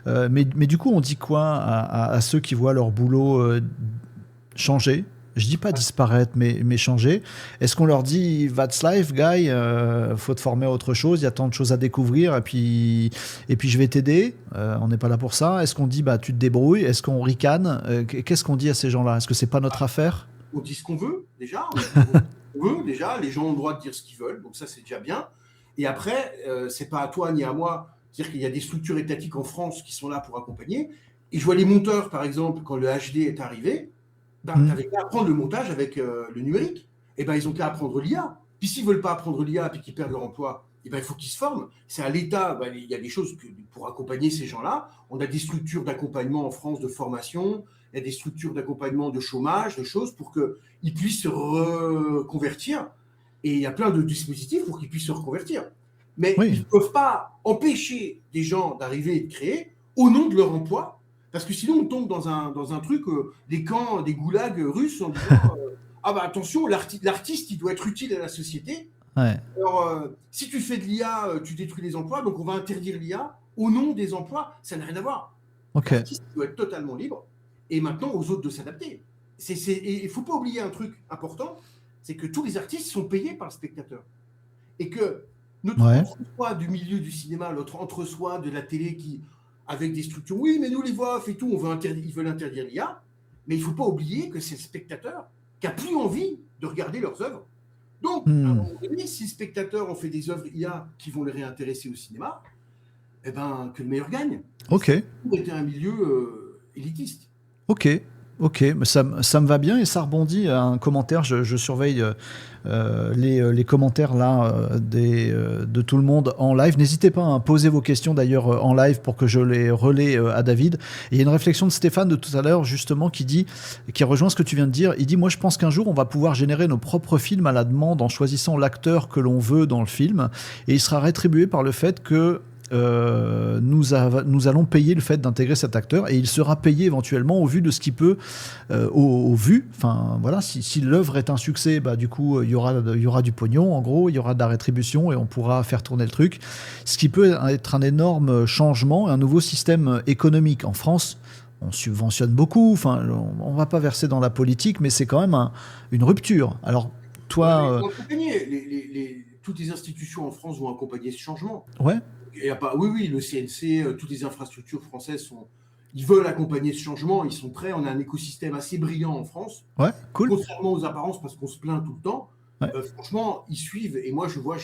Mais du coup, on dit quoi à ceux qui voient leur boulot changer? Je dis pas disparaître, mais changer. Est-ce qu'on leur dit that's life, guy, faut te former à autre chose, il y a tant de choses à découvrir, et puis je vais t'aider, on n'est pas là pour ça. Est-ce qu'on dit bah tu te débrouilles, est-ce qu'on ricane, qu'est-ce qu'on dit à ces gens-là? Est-ce que c'est pas notre affaire?
On dit ce qu'on veut, déjà. On dit ce qu'on veut, déjà. Les gens ont le droit de dire ce qu'ils veulent, donc ça, c'est déjà bien. Et après, c'est pas à toi ni à moi. C'est-à-dire qu'il y a des structures étatiques en France qui sont là pour accompagner. Et je vois les monteurs, par exemple, quand le HD est arrivé, ben, tu n'avais qu'à apprendre le montage avec le numérique. Et ben, ils ont qu'à apprendre l'IA. Puis s'ils ne veulent pas apprendre l'IA et qu'ils perdent leur emploi, et ben, il faut qu'ils se forment. C'est à l'État, ben, il y a des choses pour accompagner ces gens-là. On a des structures d'accompagnement en France de formation, il y a des structures d'accompagnement de chômage, de choses pour qu'ils puissent se reconvertir. Et il y a plein de dispositifs pour qu'ils puissent se reconvertir. Mais
Oui.
ils ne peuvent pas empêcher des gens d'arriver et de créer au nom de leur emploi. Parce que sinon, on tombe dans un truc, des camps, des goulags russes en disant ah bah attention, l'artiste, il doit être utile à la société.
Ouais.
Alors, si tu fais de l'IA, tu détruis les emplois, donc on va interdire l'IA au nom des emplois. Ça n'a rien à voir.
Ok.
L'artiste doit être totalement libre et maintenant aux autres de s'adapter. Et il ne faut pas oublier un truc important, c'est que tous les artistes sont payés par le spectateur. Et que notre entre-soi du milieu du cinéma, notre entre-soi de la télé avec des structures, oui, mais nous les voix off et tout, ils veulent interdire l'IA, mais il ne faut pas oublier que c'est le spectateur qui n'a plus envie de regarder leurs œuvres. Donc, à un moment donné, si les spectateurs ont fait des œuvres IA qui vont les réintéresser au cinéma, eh ben, que le meilleur gagne.
Ok.
C'est un milieu élitiste.
Ok, mais ça me va bien et ça rebondit à un commentaire. Je surveille les commentaires là de tout le monde en live. N'hésitez pas à poser vos questions d'ailleurs en live pour que je les relaie à David. Et il y a une réflexion de Stéphane de tout à l'heure justement qui rejoint ce que tu viens de dire. Il dit moi je pense qu'un jour on va pouvoir générer nos propres films à la demande en choisissant l'acteur que l'on veut dans le film et il sera rétribué par le fait que nous allons payer le fait d'intégrer cet acteur et il sera payé éventuellement au vu de ce qu'il peut au vu, enfin voilà, si l'œuvre est un succès, bah du coup il y aura du pognon en gros, il y aura de la rétribution et on pourra faire tourner le truc, ce qui peut être un énorme changement, un nouveau système économique. En France on subventionne beaucoup, enfin on va pas verser dans la politique, mais c'est quand même une rupture. Alors toi
toutes les institutions en France vont accompagner ce changement.
Ouais.
Oui, le CNC, toutes les infrastructures françaises ils veulent accompagner ce changement, ils sont prêts. On a un écosystème assez brillant en France.
Ouais, cool.
Contrairement aux apparences, parce qu'on se plaint tout le temps.
Ouais.
Franchement, ils suivent. Et moi, je vois,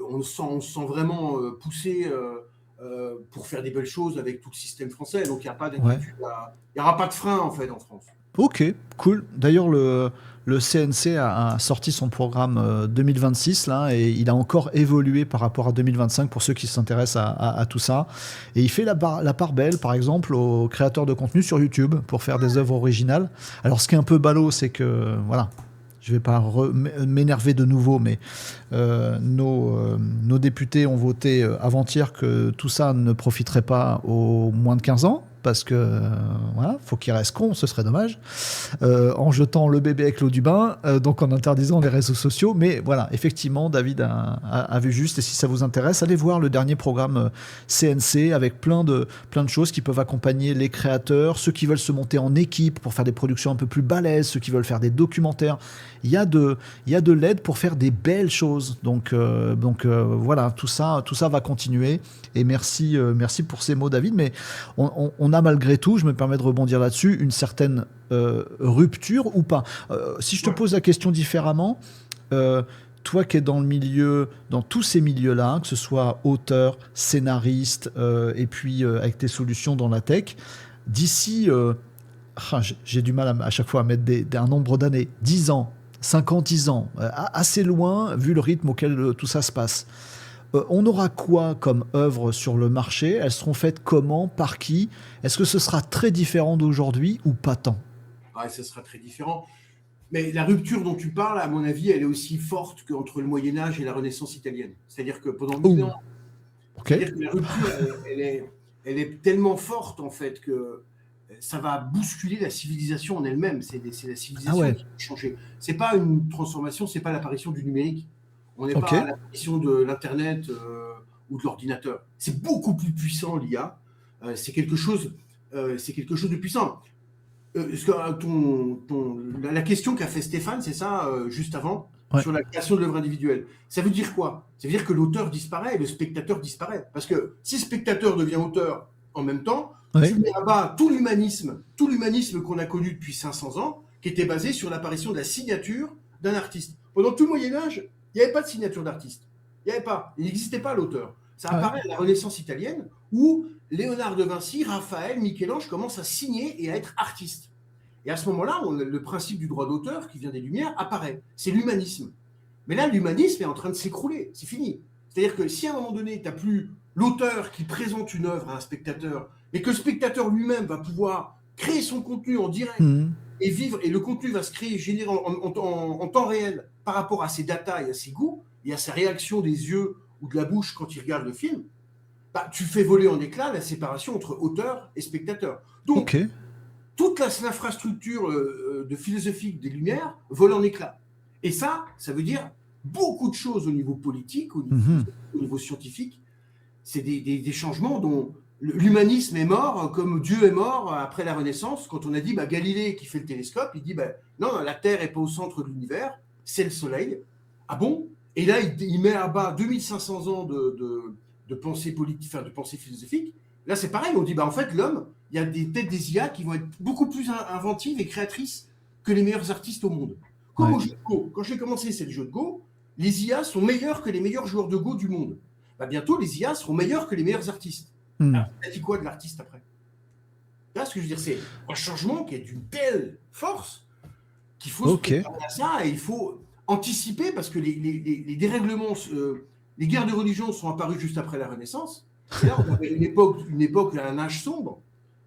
on se sent vraiment poussé pour faire des belles choses avec tout le système français. Donc, il n'y a pas d'inquiétude. Il n'y aura pas de frein, en fait, en France.
Ok, cool. D'ailleurs, le CNC a sorti son programme 2026 là, et il a encore évolué par rapport à 2025 pour ceux qui s'intéressent à tout ça. Et il fait la part belle, par exemple, aux créateurs de contenu sur YouTube pour faire des œuvres originales. Alors, ce qui est un peu ballot, c'est que, voilà, je ne vais pas m'énerver de nouveau, mais nos députés ont voté avant-hier que tout ça ne profiterait pas aux moins de 15 ans. Parce que voilà, faut qu'il reste con, ce serait dommage, en jetant le bébé avec l'eau du bain, donc en interdisant les réseaux sociaux. Mais voilà, effectivement, David a vu juste. Et si ça vous intéresse, allez voir le dernier programme CNC avec plein de choses qui peuvent accompagner les créateurs, ceux qui veulent se monter en équipe pour faire des productions un peu plus balèzes, ceux qui veulent faire des documentaires. Il y a de l'aide pour faire des belles choses. Donc voilà, tout ça va continuer. Et merci pour ces mots, David. Mais on a malgré tout, je me permets de rebondir là-dessus, une certaine rupture ou pas. Si je te pose la question différemment, toi qui es dans le milieu, dans tous ces milieux-là, que ce soit auteur, scénariste, et puis avec tes solutions dans la tech, d'ici, j'ai du mal à chaque fois à mettre un nombre d'années, 10 ans, 5 ans, 10 ans, assez loin vu le rythme auquel tout ça se passe. On aura quoi comme œuvres sur le marché? Elles seront faites comment? Par qui? Est-ce que ce sera très différent d'aujourd'hui ou pas tant?
Ce sera très différent. Mais la rupture dont tu parles, à mon avis, elle est aussi forte qu'entre le Moyen-Âge et la Renaissance italienne. C'est-à-dire que pendant 1000 ans, c'est-à-dire que la rupture, elle est tellement forte, en fait, que ça va bousculer la civilisation en elle-même. C'est la
Ah
civilisation
ouais,
qui va changer. C'est pas une transformation, c'est pas l'apparition du numérique. On n'est pas
ok.
à l'apparition de l'Internet ou de l'ordinateur. C'est beaucoup plus puissant, l'IA. C'est quelque chose de puissant. La question qu'a fait Stéphane, c'est ça, juste avant,
Ouais,
sur la création de l'œuvre individuelle. Ça veut dire quoi? Ça veut dire que l'auteur disparaît et le spectateur disparaît. Parce que si spectateur devient auteur en même temps, tu
ouais.
mets à bas tout l'humanisme qu'on a connu depuis 500 ans, qui était basé sur l'apparition de la signature d'un artiste. Pendant tout le Moyen-Âge, il n'y avait pas de signature d'artiste. Il n'y avait pas. Il n'existait pas l'auteur. Ça
Ouais.
apparaît à la Renaissance italienne, où Léonard de Vinci, Raphaël, Michel-Ange commencent à signer et à être artistes. Et à ce moment-là, le principe du droit d'auteur qui vient des Lumières apparaît. C'est l'humanisme. Mais là, l'humanisme est en train de s'écrouler. C'est fini. C'est-à-dire que si à un moment donné, tu n'as plus l'auteur qui présente une œuvre à un spectateur, mais que le spectateur lui-même va pouvoir créer son contenu en direct
Mhm.
et vivre, et le contenu va se créer, générer en temps réel par rapport à ses datas et à ses goûts, et à sa réaction des yeux ou de la bouche quand il regarde le film, bah, tu fais voler en éclats la séparation entre auteur et spectateur.
Ok.
Donc, toute l'infrastructure de philosophique des Lumières vole en éclats. Et ça veut dire beaucoup de choses au niveau politique,
Mhm.
au niveau scientifique. C'est des changements dont l'humanisme est mort, comme Dieu est mort après la Renaissance, quand on a dit bah, Galilée qui fait le télescope, il dit bah, non, la Terre n'est pas au centre de l'univers, c'est le Soleil. Ah bon? Et là, il met à bas 2500 ans de pensée politique, enfin, de pensée philosophique. Là, c'est pareil, on dit bah, en fait, l'homme, il y a peut-être des IA qui vont être beaucoup plus inventives et créatrices que les meilleurs artistes au monde. Comme
Ouais.
au jeu de Go. Quand j'ai commencé, c'est le jeu de Go, les IA sont meilleurs que les meilleurs joueurs de Go du monde. Bah, bientôt, les IA seront meilleurs que les meilleurs artistes.
Mhm.
Alors, t'as dit quoi de l'artiste après? Là, ce que je veux dire, c'est un changement qui est d'une telle force qu'il faut se
Ok.
préparer à ça et il faut anticiper parce que les dérèglements, les guerres de religion sont apparues juste après la Renaissance. Et là, on avait une époque, un âge sombre,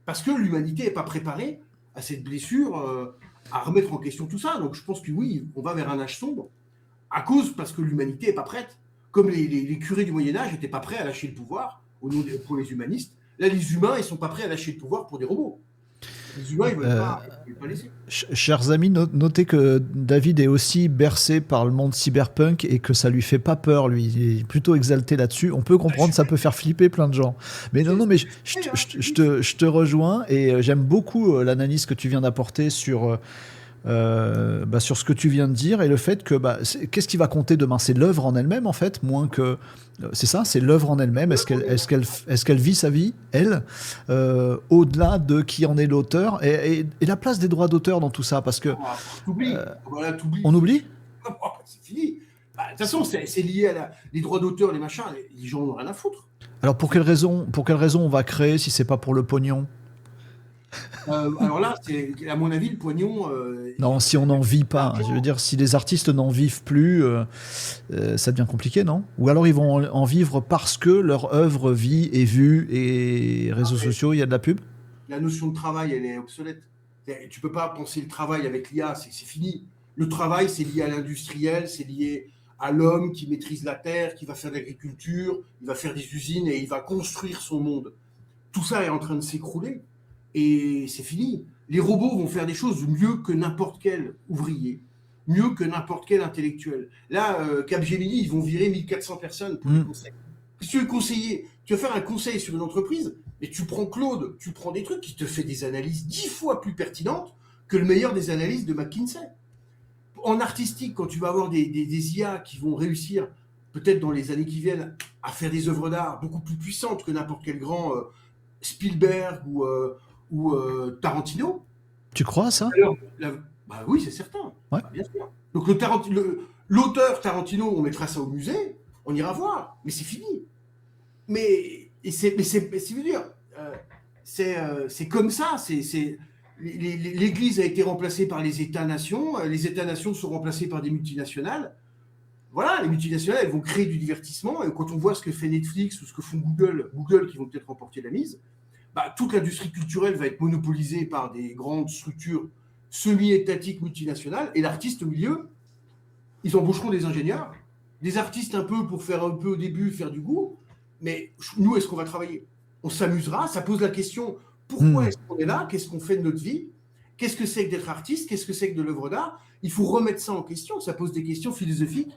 parce que l'humanité n'est pas préparée à cette blessure, à remettre en question tout ça. Donc je pense que oui, on va vers un âge sombre, parce que l'humanité n'est pas prête. Comme les curés du Moyen-Âge n'étaient pas prêts à lâcher le pouvoir pour les humanistes. Là, les humains, ils ne sont pas prêts à lâcher le pouvoir pour des robots. Les humains, ils ne
Euh,
veulent pas laisser.
Chers amis, notez que David est aussi bercé par le monde cyberpunk et que ça lui fait pas peur, lui. Il est plutôt exalté là-dessus. On peut comprendre, ça peut faire flipper plein de gens. Mais non, non, mais je te rejoins et j'aime beaucoup l'analyse que tu viens d'apporter sur ce que tu viens de dire et le fait que qu'est-ce qui va compter demain? C'est l'œuvre en elle-même, en fait, moins que. C'est ça, c'est l'œuvre en elle-même. Est-ce qu'elle vit sa vie, elle, au-delà de qui en est l'auteur et la place des droits d'auteur dans tout ça? Parce que
T'oublies. Voilà,
on
t'oublies.
oublie.
C'est fini. Bah, de toute façon, c'est lié à les droits d'auteur, les machins. Les gens n'ont rien à foutre.
Alors pour quelle raison on va créer si c'est pas pour le pognon?
Alors là, à mon avis, le pognon.
Non, si on n'en vit pas. Je veux dire, si les artistes n'en vivent plus, ça devient compliqué, non? Ou alors ils vont en vivre parce que leur œuvre vit, est vue et réseaux sociaux, il y a de la pub?
La notion de travail, elle est obsolète. Tu peux pas penser le travail avec l'IA, c'est fini. Le travail, c'est lié à l'industriel, c'est lié à l'homme qui maîtrise la terre, qui va faire de l'agriculture, il va faire des usines et il va construire son monde. Tout ça est en train de s'écrouler et c'est fini. Les robots vont faire des choses mieux que n'importe quel ouvrier, mieux que n'importe quel intellectuel. Là, Capgemini, ils vont virer 1400 personnes pour les conseils. Si tu veux conseiller, tu veux faire un conseil sur une entreprise, mais tu prends Claude, tu prends des trucs qui te fait des analyses 10 fois plus pertinentes que le meilleur des analyses de McKinsey. En artistique, quand tu vas avoir des IA qui vont réussir, peut-être dans les années qui viennent, à faire des œuvres d'art beaucoup plus puissantes que n'importe quel grand Spielberg ou Tarantino.
Tu crois à ça?
Alors, bah oui, c'est certain.
Ouais.
Bah, bien sûr. Donc l'auteur Tarantino, on mettra ça au musée, on ira voir, mais c'est fini. Mais c'est veut dire, c'est comme ça. L'Église a été remplacée par les États-nations. Les États-nations sont remplacés par des multinationales. Voilà, les multinationales, elles vont créer du divertissement. Et quand on voit ce que fait Netflix ou ce que font Google qui vont peut-être remporter la mise, bah, toute l'industrie culturelle va être monopolisée par des grandes structures semi-étatiques multinationales. Et l'artiste au milieu, ils embaucheront des ingénieurs, des artistes un peu pour faire un peu au début, faire du goût. Mais nous, est-ce qu'on va travailler? On s'amusera. Ça pose la question Pourquoi est-ce qu'on est là? Qu'est-ce qu'on fait de notre vie? Qu'est-ce que c'est que d'être artiste? Qu'est-ce que c'est que de l'œuvre d'art? Il faut remettre ça en question. Ça pose des questions philosophiques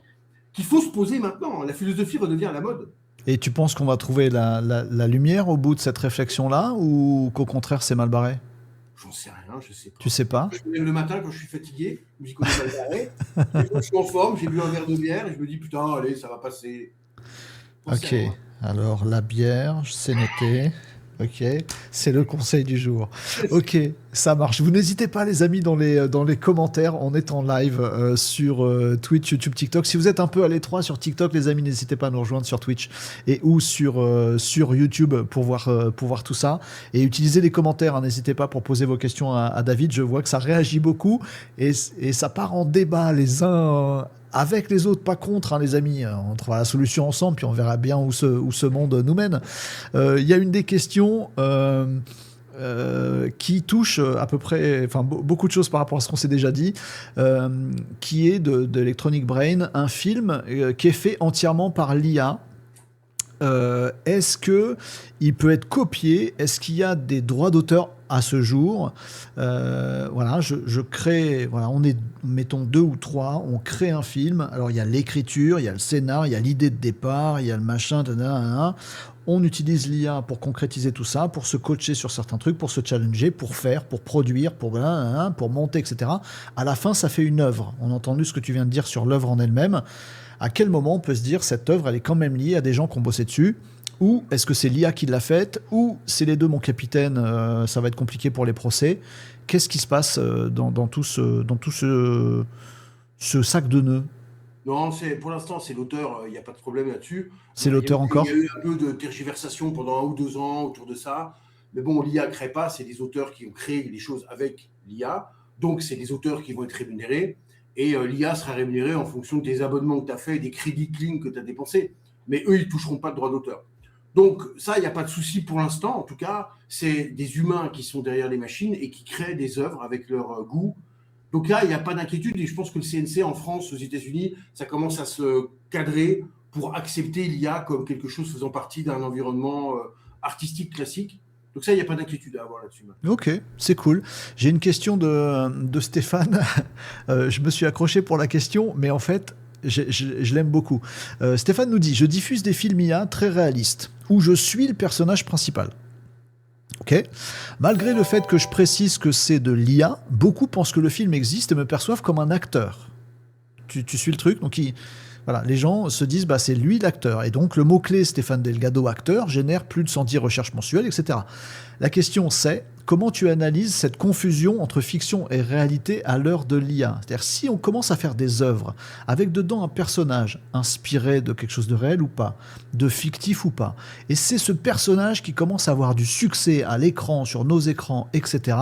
qu'il faut se poser maintenant. La philosophie redevient à la mode.
Et tu penses qu'on va trouver la lumière au bout de cette réflexion-là, ou qu'au contraire c'est mal barré?
J'en sais rien, je sais pas.
Tu sais pas?
Je me lève le matin quand je suis fatigué, je me dis qu'on est mal barré. Je suis en forme, j'ai bu un verre de bière et je me dis putain, allez, ça va passer.
Ok, alors la bière, c'est noté. Ok, c'est le conseil du jour. Ok, ça marche. Vous n'hésitez pas, les amis, dans les commentaires. On est en live sur Twitch, YouTube, TikTok. Si vous êtes un peu à l'étroit sur TikTok, les amis, n'hésitez pas à nous rejoindre sur Twitch ou sur YouTube pour voir tout ça. Et utilisez les commentaires, hein. N'hésitez pas pour poser vos questions à David. Je vois que ça réagit beaucoup et ça part en débat les uns avec les autres, pas contre, hein, les amis. On trouvera la solution ensemble, puis on verra bien où ce monde nous mène. Il y a une des questions qui touche à peu près, enfin beaucoup de choses par rapport à ce qu'on s'est déjà dit, qui est de Electronic Brain, un film qui est fait entièrement par l'IA. Est-ce que il peut être copié? Est-ce qu'il y a des droits d'auteur à ce jour? Voilà, je crée, voilà, mettons 2 ou 3, on crée un film. Alors il y a l'écriture, il y a le scénar, il y a l'idée de départ, il y a le machin, on utilise l'IA pour concrétiser tout ça, pour se coacher sur certains trucs, pour se challenger, pour faire, pour produire, pour monter, etc. À la fin, ça fait une œuvre. On a entendu ce que tu viens de dire sur l'œuvre en elle-même. À quel moment on peut se dire cette œuvre, elle est quand même liée à des gens qui ont bossé dessus? Ou est-ce que c'est l'IA qui l'a faite? Ou c'est les deux, mon capitaine? Ça va être compliqué pour les procès. Qu'est-ce qui se passe dans tout ce sac de nœuds?
Non, pour l'instant, c'est l'auteur, il n'y a pas de problème là-dessus.
C'est l'auteur encore?
Il y a eu un peu de tergiversation pendant 1 ou 2 ans autour de ça. Mais bon, l'IA ne crée pas, c'est des auteurs qui ont créé les choses avec l'IA. Donc, c'est des auteurs qui vont être rémunérés. Et l'IA sera rémunérée en fonction des abonnements que tu as fait, des crédits clean que tu as dépensés. Mais eux, ils ne toucheront pas de droit d'auteur. Donc ça, il n'y a pas de souci pour l'instant. En tout cas, c'est des humains qui sont derrière les machines et qui créent des œuvres avec leur goût. Donc là, il n'y a pas d'inquiétude. Et je pense que le CNC en France, aux États-Unis, ça commence à se cadrer pour accepter l'IA comme quelque chose faisant partie d'un environnement artistique classique. Donc ça, il n'y a pas d'inquiétude à avoir là-dessus.
Ok, c'est cool. J'ai une question de Stéphane. Je me suis accroché pour la question, mais en fait, je l'aime beaucoup. Stéphane nous dit: je diffuse des films IA très réalistes, où je suis le personnage principal. Ok. Malgré le fait que je précise que c'est de l'IA, beaucoup pensent que le film existe et me perçoivent comme un acteur. Tu suis le truc? Donc voilà, les gens se disent bah c'est lui l'acteur. Et donc le mot-clé Stéphane Delgado acteur génère plus de 110 recherches mensuelles, etc. La question c'est: comment tu analyses cette confusion entre fiction et réalité à l'heure de l'IA? C'est-à-dire, si on commence à faire des œuvres avec dedans un personnage inspiré de quelque chose de réel ou pas, de fictif ou pas, et c'est ce personnage qui commence à avoir du succès à l'écran, sur nos écrans, etc.,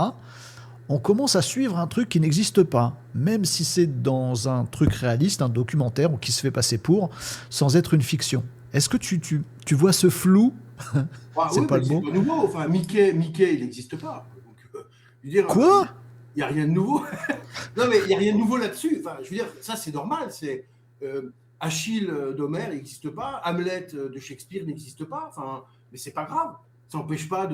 on commence à suivre un truc qui n'existe pas, même si c'est dans un truc réaliste, un documentaire, ou qui se fait passer pour, sans être une fiction. Est-ce que tu vois ce flou?
C'est pas le mot. C'est pas nouveau. Enfin, Mickey il n'existe pas. Donc,
quoi?
Il n'y a rien de nouveau. Non, mais il n'y a rien de nouveau là-dessus. Enfin, je veux dire, ça, c'est normal. C'est Achille d'Homère n'existe pas. Hamlet de Shakespeare n'existe pas. Enfin, mais c'est pas grave. Ça n'empêche pas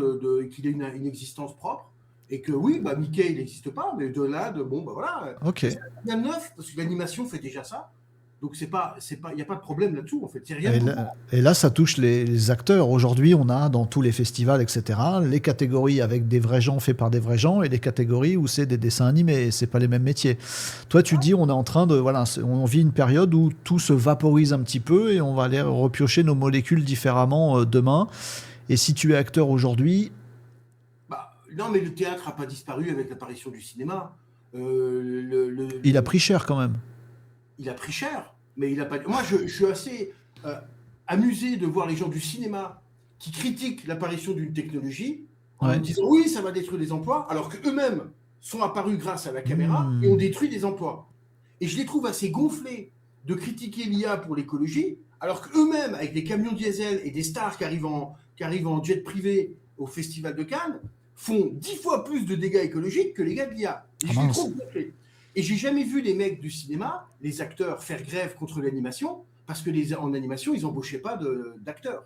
qu'il ait une existence propre. Et que oui, bah, Mickey, il n'existe pas. Mais de là, bon, bah voilà.
Ok.
C'est rien de neuf, parce que l'animation fait déjà ça. Donc il n'y a pas de problème là-dessous, en fait. Rien
et là, ça touche les acteurs. Aujourd'hui, on a dans tous les festivals, etc., les catégories avec des vrais gens faits par des vrais gens et les catégories où c'est des dessins animés. C'est pas les mêmes métiers. Toi, tu dis, on est en train de, voilà, on vit une période où tout se vaporise un petit peu et on va aller repiocher nos molécules différemment demain. Et si tu es acteur aujourd'hui,
non, mais le théâtre n'a pas disparu avec l'apparition du cinéma.
Il a pris cher quand même.
Il a pris cher, mais il n'a pas. Moi, je suis assez amusé de voir les gens du cinéma qui critiquent l'apparition d'une technologie en disant oui, ça va détruire des emplois, alors qu'eux-mêmes sont apparus grâce à la caméra et ont détruit des emplois. Et je les trouve assez gonflés de critiquer l'IA pour l'écologie, alors qu'eux-mêmes, avec des camions diesel et des stars qui arrivent en jet privé au Festival de Cannes, font 10 fois plus de dégâts écologiques que les gars de l'IA. Et je les trouve gonflés. Et j'ai jamais vu les mecs du cinéma, les acteurs, faire grève contre l'animation, parce que en animation, ils n'embauchaient pas d'acteurs.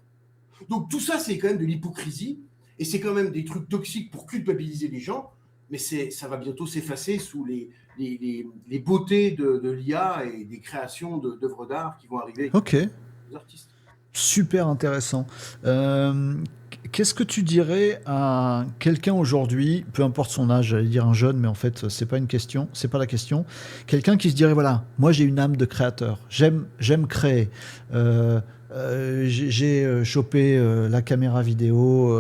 Donc tout ça, c'est quand même de l'hypocrisie. et c'est quand même des trucs toxiques pour culpabiliser les gens, mais ça va bientôt s'effacer sous les beautés de l'IA et des créations d'œuvres d'art qui vont arriver avec
Ok,
les artistes.
super intéressant. Euh, Qu'est-ce que tu dirais à quelqu'un aujourd'hui, peu importe son âge, j'allais dire un jeune, mais en fait c'est pas une question, c'est pas la question. Quelqu'un qui se dirait voilà, moi j'ai une âme de créateur, j'aime créer. J'ai chopé la caméra vidéo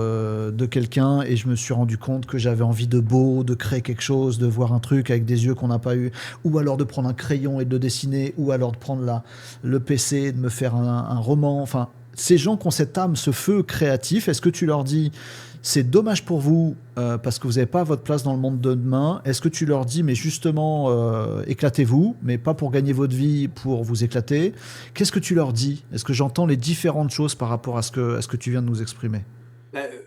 de quelqu'un et je me suis rendu compte que j'avais envie de beau, de créer quelque chose, de voir un truc avec des yeux qu'on n'a pas eu, ou alors de prendre un crayon et de dessiner, ou alors de prendre le PC et de me faire un roman. Enfin, ces gens qui ont cette âme, ce feu créatif, est-ce que tu leur dis c'est dommage pour vous parce que vous n'avez pas votre place dans le monde de demain? Est-ce que tu leur dis mais justement éclatez-vous, mais pas pour gagner votre vie, pour vous éclater? Qu'est-ce que tu leur dis? Est-ce que j'entends les différentes choses par rapport à ce que tu viens de nous exprimer?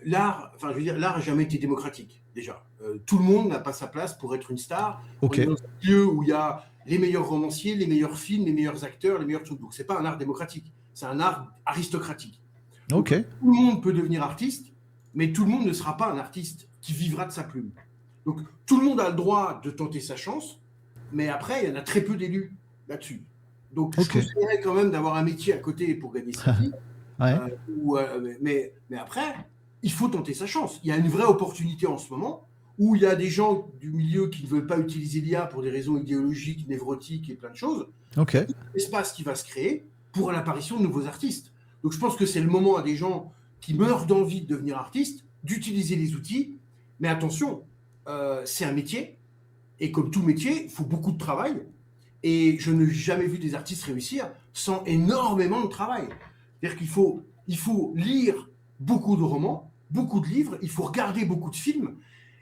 L'art, enfin, je veux dire, l'art n'a jamais été démocratique, déjà. Tout le monde n'a pas sa place pour être une star. On
Ok,
est dans un lieu où il y a les meilleurs romanciers, les meilleurs films, les meilleurs acteurs, les meilleurs trucs. Donc, c'est pas un art démocratique, c'est un art aristocratique. Donc,
ok,
tout le monde peut devenir artiste, mais tout le monde ne sera pas un artiste qui vivra de sa plume. Donc, tout le monde a le droit de tenter sa chance, mais après, il y en a très peu d'élus là-dessus. Donc, je
ok.
conseillerais quand même d'avoir un métier à côté pour gagner sa vie.
Ouais,
Mais après, il faut tenter sa chance. Il y a une vraie opportunité en ce moment où il y a des gens du milieu qui ne veulent pas utiliser l'IA pour des raisons idéologiques, névrotiques et plein de choses.
ok.
Il y a un espace qui va se créer pour l'apparition de nouveaux artistes. Donc je pense que c'est le moment à des gens qui meurent d'envie de devenir artistes, d'utiliser les outils. Mais attention, c'est un métier. Et comme tout métier, il faut beaucoup de travail. Et je n'ai jamais vu des artistes réussir sans énormément de travail. C'est-à-dire il faut lire beaucoup de romans, beaucoup de livres, il faut regarder beaucoup de films.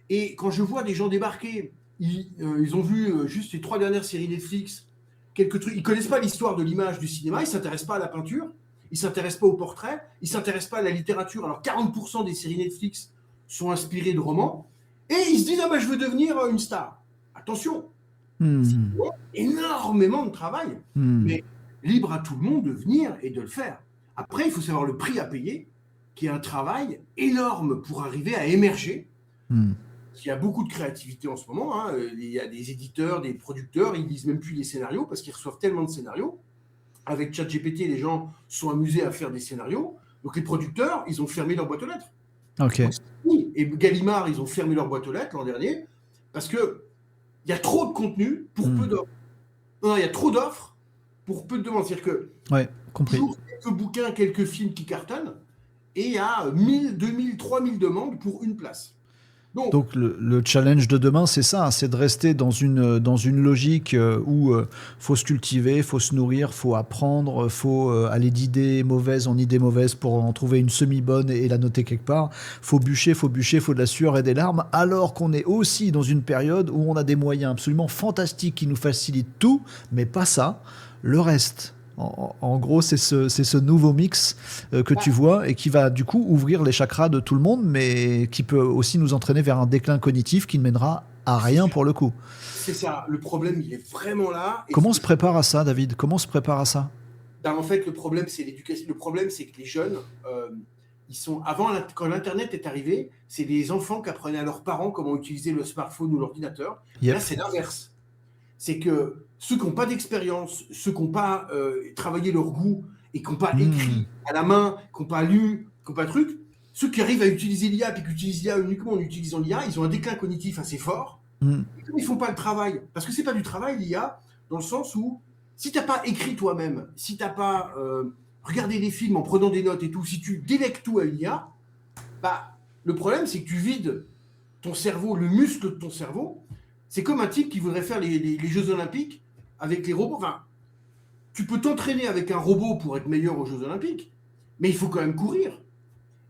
Et quand je vois des gens débarquer, ils ont vu juste les 3 dernières séries Netflix, quelques trucs, ils ne connaissent pas l'histoire de l'image du cinéma, ils ne s'intéressent pas à la peinture, ils ne s'intéressent pas au portrait, ils ne s'intéressent pas à la littérature. Alors 40% des séries Netflix sont inspirées de romans, et ils se disent « Ah ben je veux devenir une star ». Attention, c'est
Hmm,
énormément de travail,
hmm,
mais libre à tout le monde de venir et de le faire. Après, il faut savoir le prix à payer, qui est un travail énorme pour arriver à émerger.
hmm.
Il y a beaucoup de créativité en ce moment. Hein. Il y a des éditeurs, des producteurs, ils ne lisent même plus les scénarios parce qu'ils reçoivent tellement de scénarios. Avec ChatGPT, les gens sont amusés à faire des scénarios. Donc les producteurs, ils ont fermé leur boîte aux lettres.
Ok.
Donc, et Gallimard, ils ont fermé leur boîte aux lettres l'an dernier parce que il y a trop de contenu pour
Hmm.
peu d'offres. Non, il y a trop d'offres pour peu de demandes. C'est-à-dire que
Ouais, compris.
toujours quelques bouquins, quelques films qui cartonnent, et il y a 1000, 2000, 3000 demandes pour une place. Donc,
Donc le challenge de demain, c'est ça, hein, c'est de rester dans une logique où faut se cultiver, faut se nourrir, faut apprendre, faut aller d'idées mauvaises en idées mauvaises pour en trouver une semi-bonne et la noter quelque part. Faut bûcher, faut de la sueur et des larmes, alors qu'on est aussi dans une période où on a des moyens absolument fantastiques qui nous facilitent tout, mais pas ça, le reste. En gros, c'est ce nouveau mix que tu vois et qui va du coup ouvrir les chakras de tout le monde, mais qui peut aussi nous entraîner vers un déclin cognitif qui ne mènera à rien pour le coup.
c'est ça. Le problème, il est vraiment là. Et
Comment on se prépare à ça, David? Comment on se prépare à ça?
ben, en fait, le problème, c'est l'éducation. Le problème, c'est que les jeunes, ils sont quand l'Internet est arrivé, c'est les enfants qui apprenaient à leurs parents comment utiliser le smartphone ou l'ordinateur. Là,
Yep.
c'est l'inverse. C'est que ceux qui n'ont pas d'expérience, ceux qui n'ont pas travaillé leur goût et qui n'ont pas
Hmm.
écrit à la main, qui n'ont pas lu, qui n'ont pas de truc, ceux qui arrivent à utiliser l'IA et qui utilisent l'IA uniquement en utilisant l'IA, ils ont un déclin cognitif assez fort.
Hmm.
Et comme ils ne font pas le travail, parce que c'est pas du travail l'IA, dans le sens où si tu n'as pas écrit toi-même, si tu n'as pas regardé des films en prenant des notes et tout, si tu délègues tout à l'IA, bah, le problème c'est que tu vides ton cerveau, le muscle de ton cerveau. C'est comme un type qui voudrait faire les Jeux Olympiques avec les robots. Enfin, tu peux t'entraîner avec un robot pour être meilleur aux Jeux Olympiques, mais il faut quand même courir.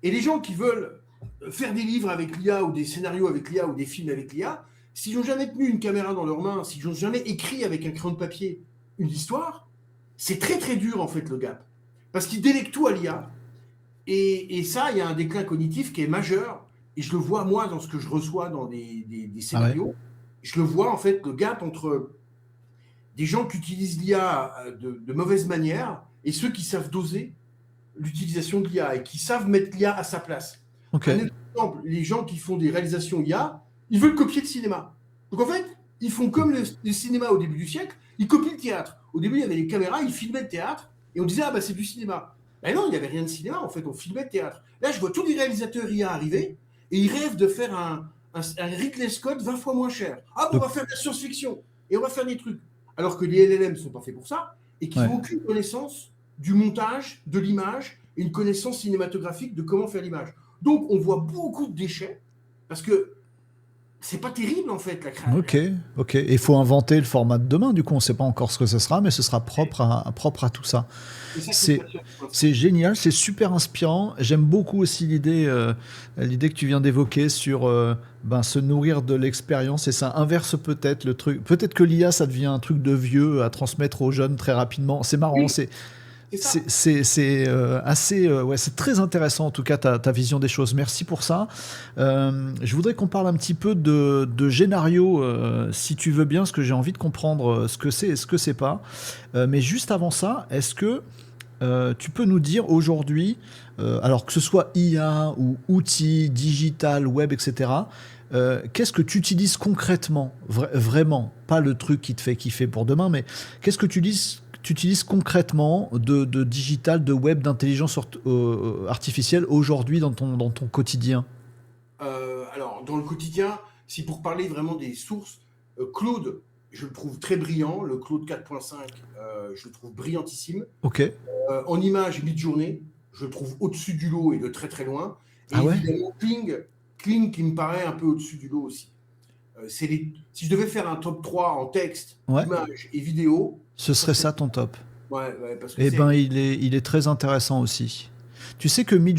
Et les gens qui veulent faire des livres avec l'IA ou des scénarios avec l'IA ou des films avec l'IA, s'ils n'ont jamais tenu une caméra dans leurs mains, s'ils n'ont jamais écrit avec un crayon de papier une histoire, c'est très très dur en fait le gap. Parce qu'ils délèguent tout à l'IA. Et ça, il y a un déclin cognitif qui est majeur. Et je le vois moi dans ce que je reçois dans des
Ah ouais.
scénarios. Je le vois en fait, le gap entre des gens qui utilisent l'IA de mauvaise manière et ceux qui savent doser l'utilisation de l'IA et qui savent mettre l'IA à sa place.
Ok.
Un exemple, les gens qui font des réalisations IA, ils veulent copier le cinéma. Donc en fait, ils font comme le cinéma au début du siècle, ils copient le théâtre. Au début, il y avait les caméras, ils filmaient le théâtre, et on disait, ah bah c'est du cinéma. Ben non, il n'y avait rien de cinéma, en fait, on filmait le théâtre. Là, je vois tous les réalisateurs IA arriver, et ils rêvent de faire un Ridley Scott 20 fois moins cher. Ah bon, on
Donc,
va faire de la science-fiction, et on va faire des trucs. Alors que les LLM ne sont pas faits pour ça, et qu'ils
ouais.
n'ont aucune connaissance du montage, de l'image, et une connaissance cinématographique de comment faire l'image. Donc, on voit beaucoup de déchets parce que c'est pas terrible en fait la création.
Ok, ok. Il faut inventer le format de demain, du coup, on ne sait pas encore ce que ce sera, mais ce sera propre à tout ça.
C'est ça qui me
C'est,
passionne pour
c'est
l'instant.
génial, c'est super inspirant. J'aime beaucoup aussi l'idée que tu viens d'évoquer sur se nourrir de l'expérience et ça inverse peut-être le truc. Peut-être que l'IA, ça devient un truc de vieux à transmettre aux jeunes très rapidement. C'est marrant,
Oui, c'est ça.
assez, ouais, c'est très intéressant en tout cas ta vision des choses. Merci pour ça. Je voudrais qu'on parle un petit peu de Génario, si tu veux bien, parce que j'ai envie de comprendre ce que c'est et ce que c'est pas. Mais juste avant ça, est-ce que tu peux nous dire aujourd'hui, alors que ce soit IA ou outils, digital, web, etc., qu'est-ce que tu utilises concrètement, vraiment, pas le truc qui te fait kiffer pour demain, mais qu'est-ce que tu utilises concrètement de digital, de web, d'intelligence artificielle aujourd'hui dans ton quotidien?
Alors, dans le quotidien, si pour parler vraiment des sources, Claude, je le trouve très brillant. Le Claude 4.5, je le trouve brillantissime.
Ok.
En image, Midjourney, je le trouve au-dessus du lot et de très très loin. Et
Ah ouais.
évidemment, Kling qui me paraît un peu au-dessus du lot aussi. Si je devais faire un top 3 en texte,
Ouais.
image et vidéo,
Ce
ça
serait
serait.
ça ton top.
Ouais, ouais, parce que
Eh ben,
c'est.
il est très intéressant aussi. Tu sais que
Mais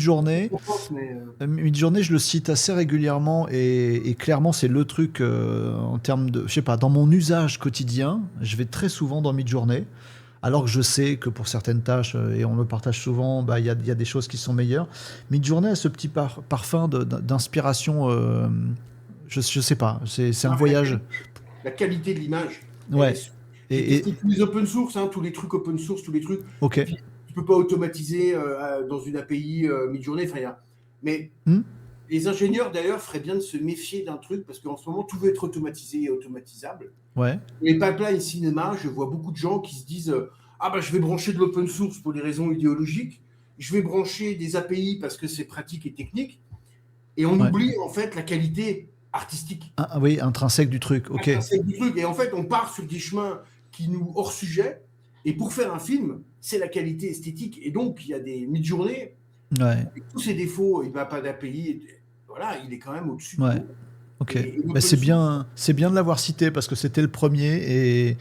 Midjourney, je le cite assez régulièrement et clairement, c'est le truc en termes de, je sais pas, dans mon usage quotidien, je vais très souvent dans Midjourney, alors que je sais que pour certaines tâches, et on le partage souvent, bah, il y a des choses qui sont meilleures. Midjourney a ce petit parfum d'inspiration, je sais pas, c'est un
non, mais
voyage.
la qualité de l'image, elle
Ouais.
est. J'ai
Et,
testé tous les open source, hein, tous les trucs open source, tous les trucs.
ok.
Et puis, tu peux pas automatiser dans une API Midjourney. Enfin, mais
Hmm.
les ingénieurs, d'ailleurs, feraient bien de se méfier d'un truc parce qu'en ce moment, tout veut être automatisé et automatisable.
Ouais.
Les pipelines cinéma, je vois beaucoup de gens qui se disent ah bah je vais brancher de l'open source pour des raisons idéologiques, je vais brancher des API parce que c'est pratique et technique, et on
Ouais.
oublie en fait la qualité artistique,
Ah, oui, intrinsèque du truc. Ok.
intrinsèque du truc. Et en fait, on part sur des chemins qui nous hors sujet. Et pour faire un film, c'est la qualité esthétique. Et donc, il y a des mid-journées,
Ouais.
avec tous ses défauts, il n'a pas d'API. Voilà, il est quand même au-dessus du
Ouais.
lot.
Ok.
Et
Bah,
l'open source,
c'est bien de l'avoir cité parce que c'était le premier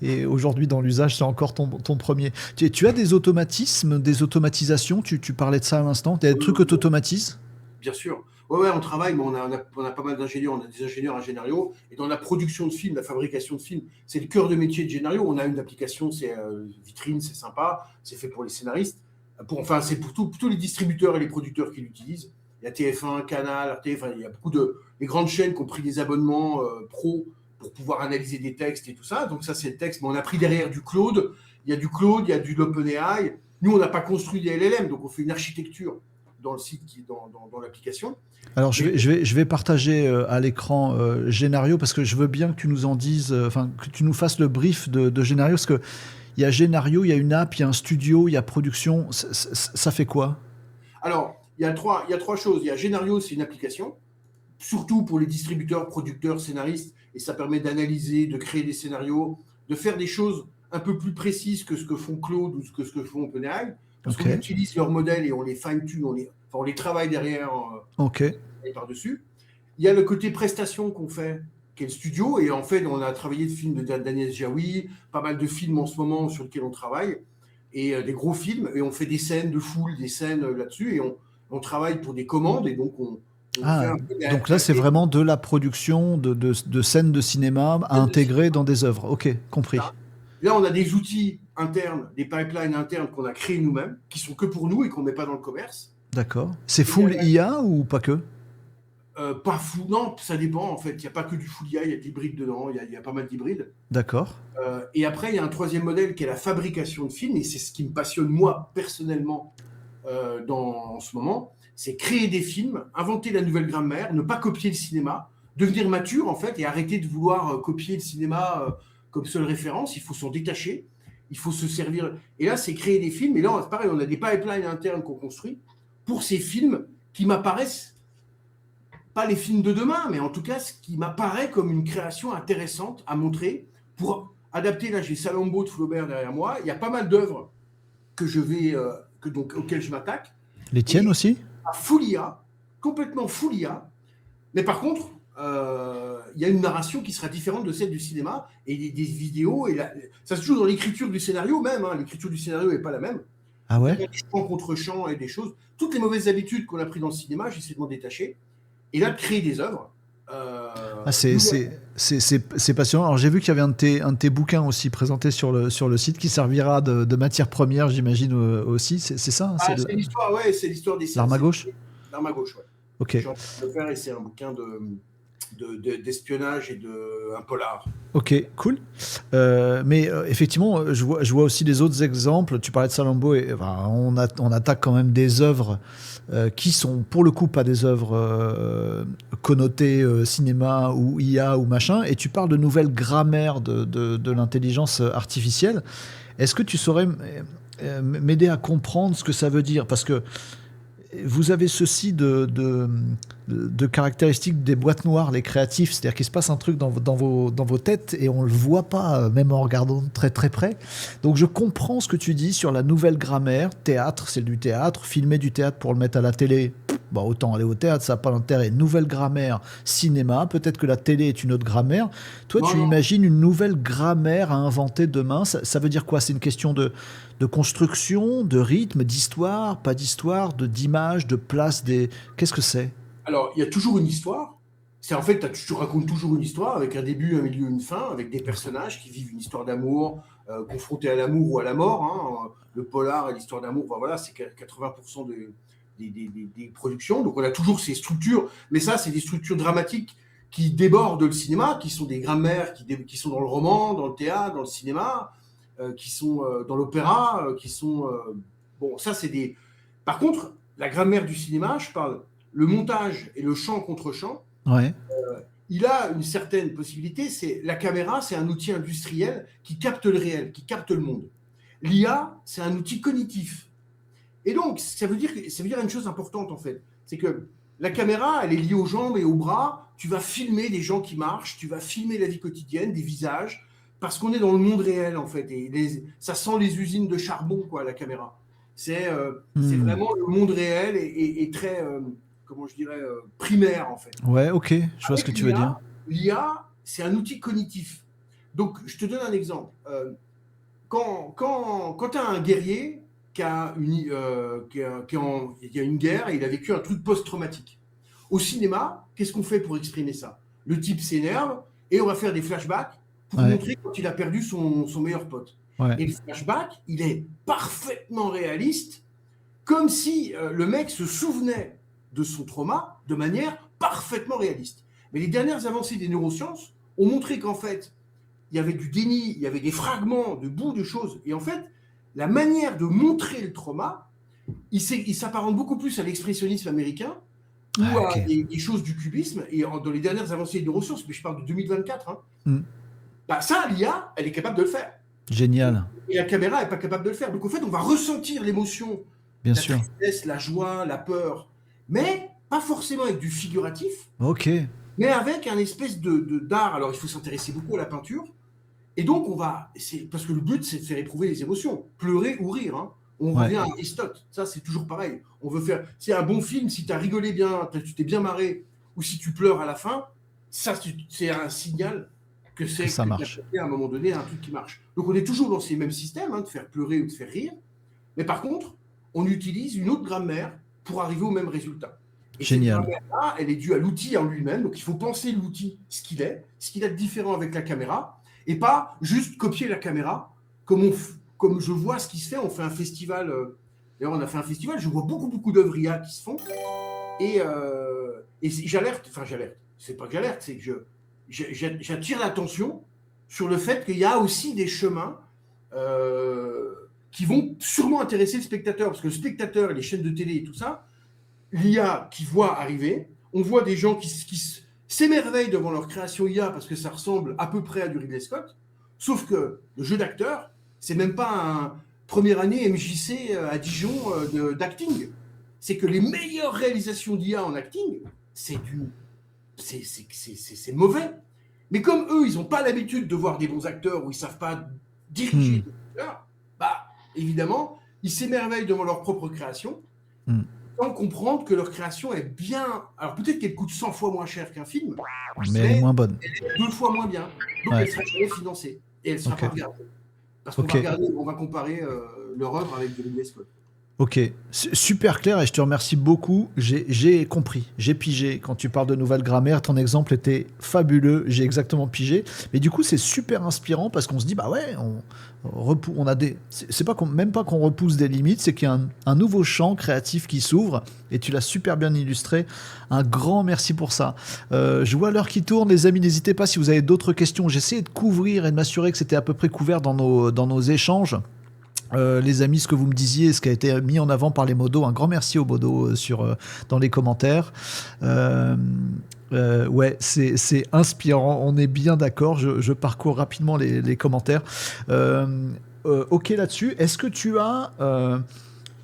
et aujourd'hui dans l'usage c'est encore ton premier. Tu as des automatismes, des automatisations, tu parlais de ça à l'instant, des trucs que tu automatises?
bien sûr. Ouais, ouais, on travaille, mais on a pas mal d'ingénieurs. On a des ingénieurs ingénieurs. Et dans la production de films, la fabrication de films, c'est le cœur de métier de Génario. On a une application, c'est Vitrine, c'est sympa. C'est fait pour les scénaristes. Enfin, c'est pour tous les distributeurs et les producteurs qui l'utilisent. Il y a TF1, Canal, RT, enfin, il y a beaucoup de. Les grandes chaînes qui ont pris des abonnements pro pour pouvoir analyser des textes et tout ça. Donc, ça, c'est le texte. Mais on a pris derrière du Claude. Il y a du Claude, il y a du OpenAI. Nous, on n'a pas construit des LLM, donc on fait une architecture dans le site, dans l'application.
Alors je
Mais
vais, je vais, je vais partager à l'écran Génario parce que je veux bien que tu nous en dises, enfin que tu nous fasses le brief de Génario parce que il y a Génario, il y a une app, il y a un studio, il y a production. Ça fait quoi?
alors, il y a trois choses. Il y a Génario, c'est une application, surtout pour les distributeurs, producteurs, scénaristes, et ça permet d'analyser, de créer des scénarios, de faire des choses un peu plus précises que ce que font Claude ou ce que font OpenAI, parce
Ok.
qu'on utilise leurs modèles et on les fine-tune, on les travaille derrière
Ok.
et par-dessus. Il y a le côté prestation qu'on fait, qui est le studio, et en fait, on a travaillé de films de Daniel Jaoui, pas mal de films en ce moment sur lesquels on travaille, et des gros films, et on fait des scènes de foule, des scènes là-dessus, et on travaille pour des commandes, et donc on fait
Ah,
un peu
donc là c'est vraiment de la production de scènes de cinéma à
de
intégrer
cinéma.
dans des œuvres. Ok, compris.
Là, on a des outils internes, des pipelines internes qu'on a créés nous-mêmes, qui sont que pour nous et qu'on ne met pas dans le commerce.
D'accord. C'est
Et il y a
full IA ou pas que?
pas fou, non, ça dépend en fait. Il n'y a pas que du full IA, il y a de l'hybride dedans, il y a pas mal d'hybrides.
D'accord.
Et après, il y a un troisième modèle qui est la fabrication de films, et c'est ce qui me passionne moi personnellement en ce moment. C'est créer des films, inventer la nouvelle grammaire, ne pas copier le cinéma, devenir mature en fait et arrêter de vouloir copier le cinéma comme seule référence. Il faut s'en détacher, il faut se servir. Et là, c'est créer des films. Et là, c'est pareil, on a des pipelines internes qu'on construit pour ces films qui m'apparaissent, pas les films de demain, mais en tout cas, ce qui m'apparaît comme une création intéressante à montrer pour adapter. Là, j'ai Salammbô de Flaubert derrière moi. Il y a pas mal d'œuvres que je vais, auxquelles je m'attaque.
Les tiennes aussi?
À Foulia, complètement Foulia. Mais par contre, il y a une narration qui sera différente de celle du cinéma et des vidéos. Et ça se joue dans l'écriture du scénario même. Hein. L'écriture du scénario n'est pas la même.
Ah ouais?
Il y a des chants contre chants et des choses. Toutes les mauvaises habitudes qu'on a prises dans le cinéma, j'essaie de m'en détacher. Et là, de créer des œuvres.
C'est passionnant. Alors j'ai vu qu'il y avait un de tes bouquins aussi présenté sur le site qui servira de matière première, j'imagine aussi. C'est ça?
C'est l'histoire, ouais, c'est l'histoire des
L'arme à gauche?
L'arme à gauche, ouais.
Ok.
Je suis en train de le faire et c'est un bouquin d'espionnage et un polar.
Ok, cool. Mais effectivement, je vois aussi des autres exemples. Tu parlais de Salammbô et on attaque quand même des œuvres qui sont pour le coup pas des œuvres connotées cinéma ou IA ou machin. Et tu parles de nouvelles grammaires de l'intelligence artificielle. Est-ce que tu saurais m'aider à comprendre ce que ça veut dire? Parce que vous avez ceci de caractéristiques des boîtes noires, les créatifs, c'est-à-dire qu'il se passe un truc dans vos têtes et on ne le voit pas, même en regardant très très près. Donc je comprends ce que tu dis sur la nouvelle grammaire. Théâtre, c'est du théâtre. Filmer du théâtre pour le mettre à la télé, autant aller au théâtre, ça n'a pas d'intérêt. Nouvelle grammaire, cinéma, peut-être que la télé est une autre grammaire. Toi, tu imagines une nouvelle grammaire à inventer demain. Ça veut dire quoi? C'est une question de construction, de rythme, d'histoire, pas d'histoire, d'image, de place des... Qu'est-ce que c'est?
Alors, il y a toujours une histoire. C'est en fait, tu racontes toujours une histoire avec un début, un milieu, une fin, avec des personnages qui vivent une histoire d'amour, confrontés à l'amour ou à la mort. Hein. Le polar et l'histoire d'amour, voilà, c'est 80% des productions. Donc, on a toujours ces structures. Mais ça, c'est des structures dramatiques qui débordent le cinéma, qui sont des grammaires qui sont dans le roman, dans le théâtre, dans le cinéma, qui sont dans l'opéra, qui sont... bon, ça, c'est des... Par contre, la grammaire du cinéma, je parle... Le montage et le chant contre chant,
ouais.
Il a une certaine possibilité. C'est la caméra, c'est un outil industriel qui capte le réel, qui capte le monde. L'IA, c'est un outil cognitif. Et donc, ça veut dire une chose importante en fait, c'est que la caméra, elle est liée aux jambes et aux bras. Tu vas filmer des gens qui marchent, tu vas filmer la vie quotidienne, des visages, parce qu'on est dans le monde réel en fait. Et ça sent les usines de charbon, quoi, la caméra. C'est vraiment le monde réel et très comment je dirais, primaire, en fait.
Ouais, ok, je vois ce que tu veux dire.
L'IA, c'est un outil cognitif. Donc, je te donne un exemple. Quand tu as un guerrier qui a il y a une guerre et il a vécu un truc post-traumatique, au cinéma, qu'est-ce qu'on fait pour exprimer ça? Le type s'énerve et on va faire des flashbacks pour montrer quand il a perdu son meilleur pote.
Ouais.
Et le flashback, il est parfaitement réaliste, comme si le mec se souvenait de son trauma de manière parfaitement réaliste. Mais les dernières avancées des neurosciences ont montré qu'en fait, il y avait du déni, il y avait des fragments de bouts de choses. Et en fait, la manière de montrer le trauma, il s'apparente beaucoup plus à l'expressionnisme américain ou à des choses du cubisme. Et dans les dernières avancées des neurosciences, mais je parle de 2024, ça, l'IA, elle est capable de le faire.
Génial.
Et la caméra n'est pas capable de le faire. Donc en fait, on va ressentir l'émotion,
bien
la
sûr,
tristesse, la joie, la peur, mais pas forcément avec du figuratif,
ok,
mais avec un espèce d'art. Alors il faut s'intéresser beaucoup à la peinture, et donc parce que le but c'est de faire éprouver les émotions, pleurer ou rire. Hein. On revient à Aristote, ça c'est toujours pareil. On veut faire, c'est un bon film, si tu as rigolé bien, tu t'es bien marré, ou si tu pleures à la fin, ça c'est un signal que
ça marche.
À un moment donné un truc qui marche. Donc on est toujours dans ces mêmes systèmes, de faire pleurer ou de faire rire, mais par contre on utilise une autre grammaire pour arriver au même résultat. Et
génial.
Cette grammaire-là, elle est due à l'outil en lui-même, donc il faut penser l'outil, ce qu'il a de différent avec la caméra, et pas juste copier la caméra, comme je vois ce qui se fait, on fait un festival, d'ailleurs on a fait un festival, je vois beaucoup d'œuvres IA qui se font, et j'alerte, c'est pas que j'alerte, c'est que j'attire l'attention sur le fait qu'il y a aussi des chemins qui vont sûrement intéresser le spectateur, parce que le spectateur et les chaînes de télé et tout ça, l'IA qui voit arriver, on voit des gens qui s'émerveillent devant leur création IA parce que ça ressemble à peu près à du Ridley Scott, sauf que le jeu d'acteur, c'est même pas un première année MJC à Dijon d'acting. C'est que les meilleures réalisations d'IA en acting, c'est mauvais. Mais comme eux, ils n'ont pas l'habitude de voir des bons acteurs ou ils ne savent pas diriger des acteurs, bah, évidemment, ils s'émerveillent devant leur propre création, sans comprendre que leur création est bien... Alors peut-être qu'elle coûte 100 fois moins cher qu'un film,
mais elle est moins bonne.
Elle est 2 fois moins bien. Donc elle sera jamais financée. Et elle ne sera pas regardée. Parce qu'on on va comparer leur œuvre avec de Ridley Scott.
Ok, super clair et je te remercie beaucoup. J'ai compris, j'ai pigé. Quand tu parles de nouvelle grammaire, ton exemple était fabuleux, j'ai exactement pigé. Mais du coup, c'est super inspirant parce qu'on se dit, bah ouais, on a des... C'est pas même pas qu'on repousse des limites, c'est qu'il y a un nouveau champ créatif qui s'ouvre et tu l'as super bien illustré. Un grand merci pour ça. Je vois l'heure qui tourne, les amis, n'hésitez pas si vous avez d'autres questions. J'ai essayé de couvrir et de m'assurer que c'était à peu près couvert dans nos échanges. Les amis, ce que vous me disiez, ce qui a été mis en avant par les modos, un grand merci aux modos dans les commentaires. Ouais, c'est inspirant, on est bien d'accord, je parcours rapidement les commentaires. Ok là-dessus, est-ce que tu as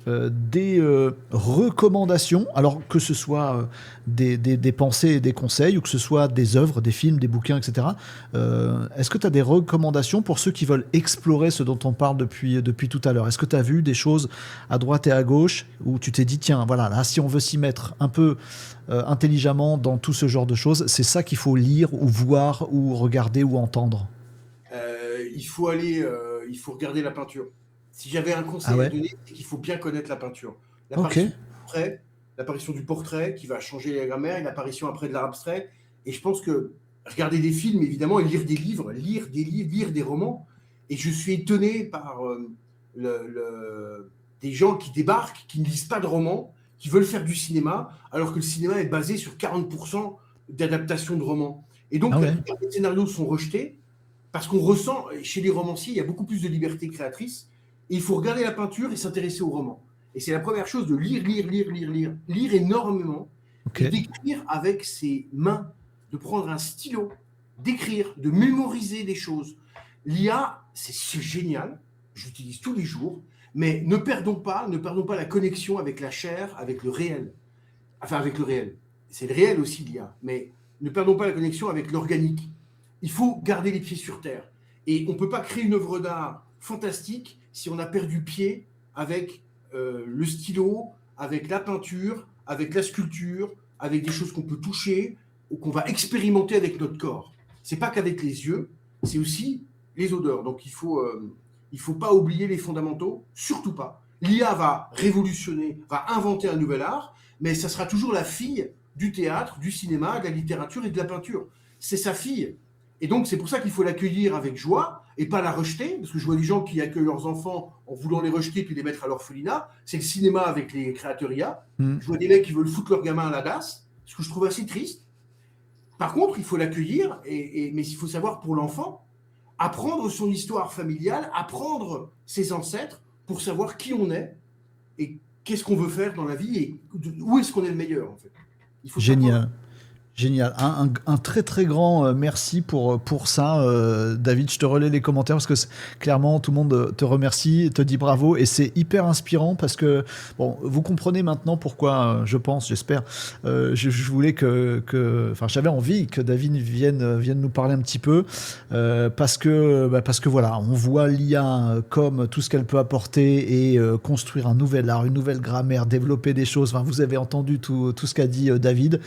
des recommandations, alors que ce soit des pensées et des conseils, ou que ce soit des œuvres, des films, des bouquins, etc. Est-ce que tu as des recommandations pour ceux qui veulent explorer ce dont on parle depuis tout à l'heure? Est-ce que tu as vu des choses à droite et à gauche où tu t'es dit, tiens, voilà, là, si on veut s'y mettre un peu intelligemment dans tout ce genre de choses, c'est ça qu'il faut lire ou voir ou regarder ou entendre?
Il faut regarder la peinture. Si j'avais un conseil à donner, c'est qu'il faut bien connaître la peinture. L'apparition du portrait qui va changer la grammaire et l'apparition après de l'art abstrait. Et je pense que regarder des films, évidemment, et lire des livres, lire des romans. Et je suis étonné par des gens qui débarquent, qui ne lisent pas de romans, qui veulent faire du cinéma, alors que le cinéma est basé sur 40% d'adaptation de romans. Et donc, les scénarios sont rejetés parce qu'on ressent, chez les romanciers, il y a beaucoup plus de liberté créatrice. Et il faut regarder la peinture et s'intéresser au roman. Et c'est la première chose, de lire énormément, et d'écrire avec ses mains, de prendre un stylo, d'écrire, de mémoriser des choses. L'IA, c'est génial, j'utilise tous les jours, mais ne perdons pas la connexion avec la chair, avec le réel. Enfin, avec le réel. C'est le réel aussi, l'IA, mais ne perdons pas la connexion avec l'organique. Il faut garder les pieds sur terre. Et on ne peut pas créer une œuvre d'art fantastique si on a perdu pied avec le stylo, avec la peinture, avec la sculpture, avec des choses qu'on peut toucher ou qu'on va expérimenter avec notre corps. C'est pas qu'avec les yeux, c'est aussi les odeurs. Donc il faut pas oublier les fondamentaux, surtout pas. L'IA va révolutionner, va inventer un nouvel art, mais ça sera toujours la fille du théâtre, du cinéma, de la littérature et de la peinture. C'est sa fille. Et donc, c'est pour ça qu'il faut l'accueillir avec joie et pas la rejeter, parce que je vois des gens qui accueillent leurs enfants en voulant les rejeter puis les mettre à l'orphelinat. C'est le cinéma avec les créateurs IA. Je vois des mecs qui veulent foutre leurs gamins à la DAS, ce que je trouve assez triste. Par contre, il faut l'accueillir, mais il faut savoir pour l'enfant, apprendre son histoire familiale, apprendre ses ancêtres pour savoir qui on est et qu'est-ce qu'on veut faire dans la vie et où est-ce qu'on est le meilleur, en fait. Il faut
Génial. Génial. Un très très grand merci pour ça, David. Je te relais les commentaires parce que clairement tout le monde te remercie, te dit bravo et c'est hyper inspirant parce que bon, vous comprenez maintenant pourquoi je pense, j'espère, je voulais enfin j'avais envie que David vienne nous parler un petit peu parce que voilà, on voit l'IA comme tout ce qu'elle peut apporter et construire un nouvel art, une nouvelle grammaire, développer des choses. Enfin, vous avez entendu tout ce qu'a dit David.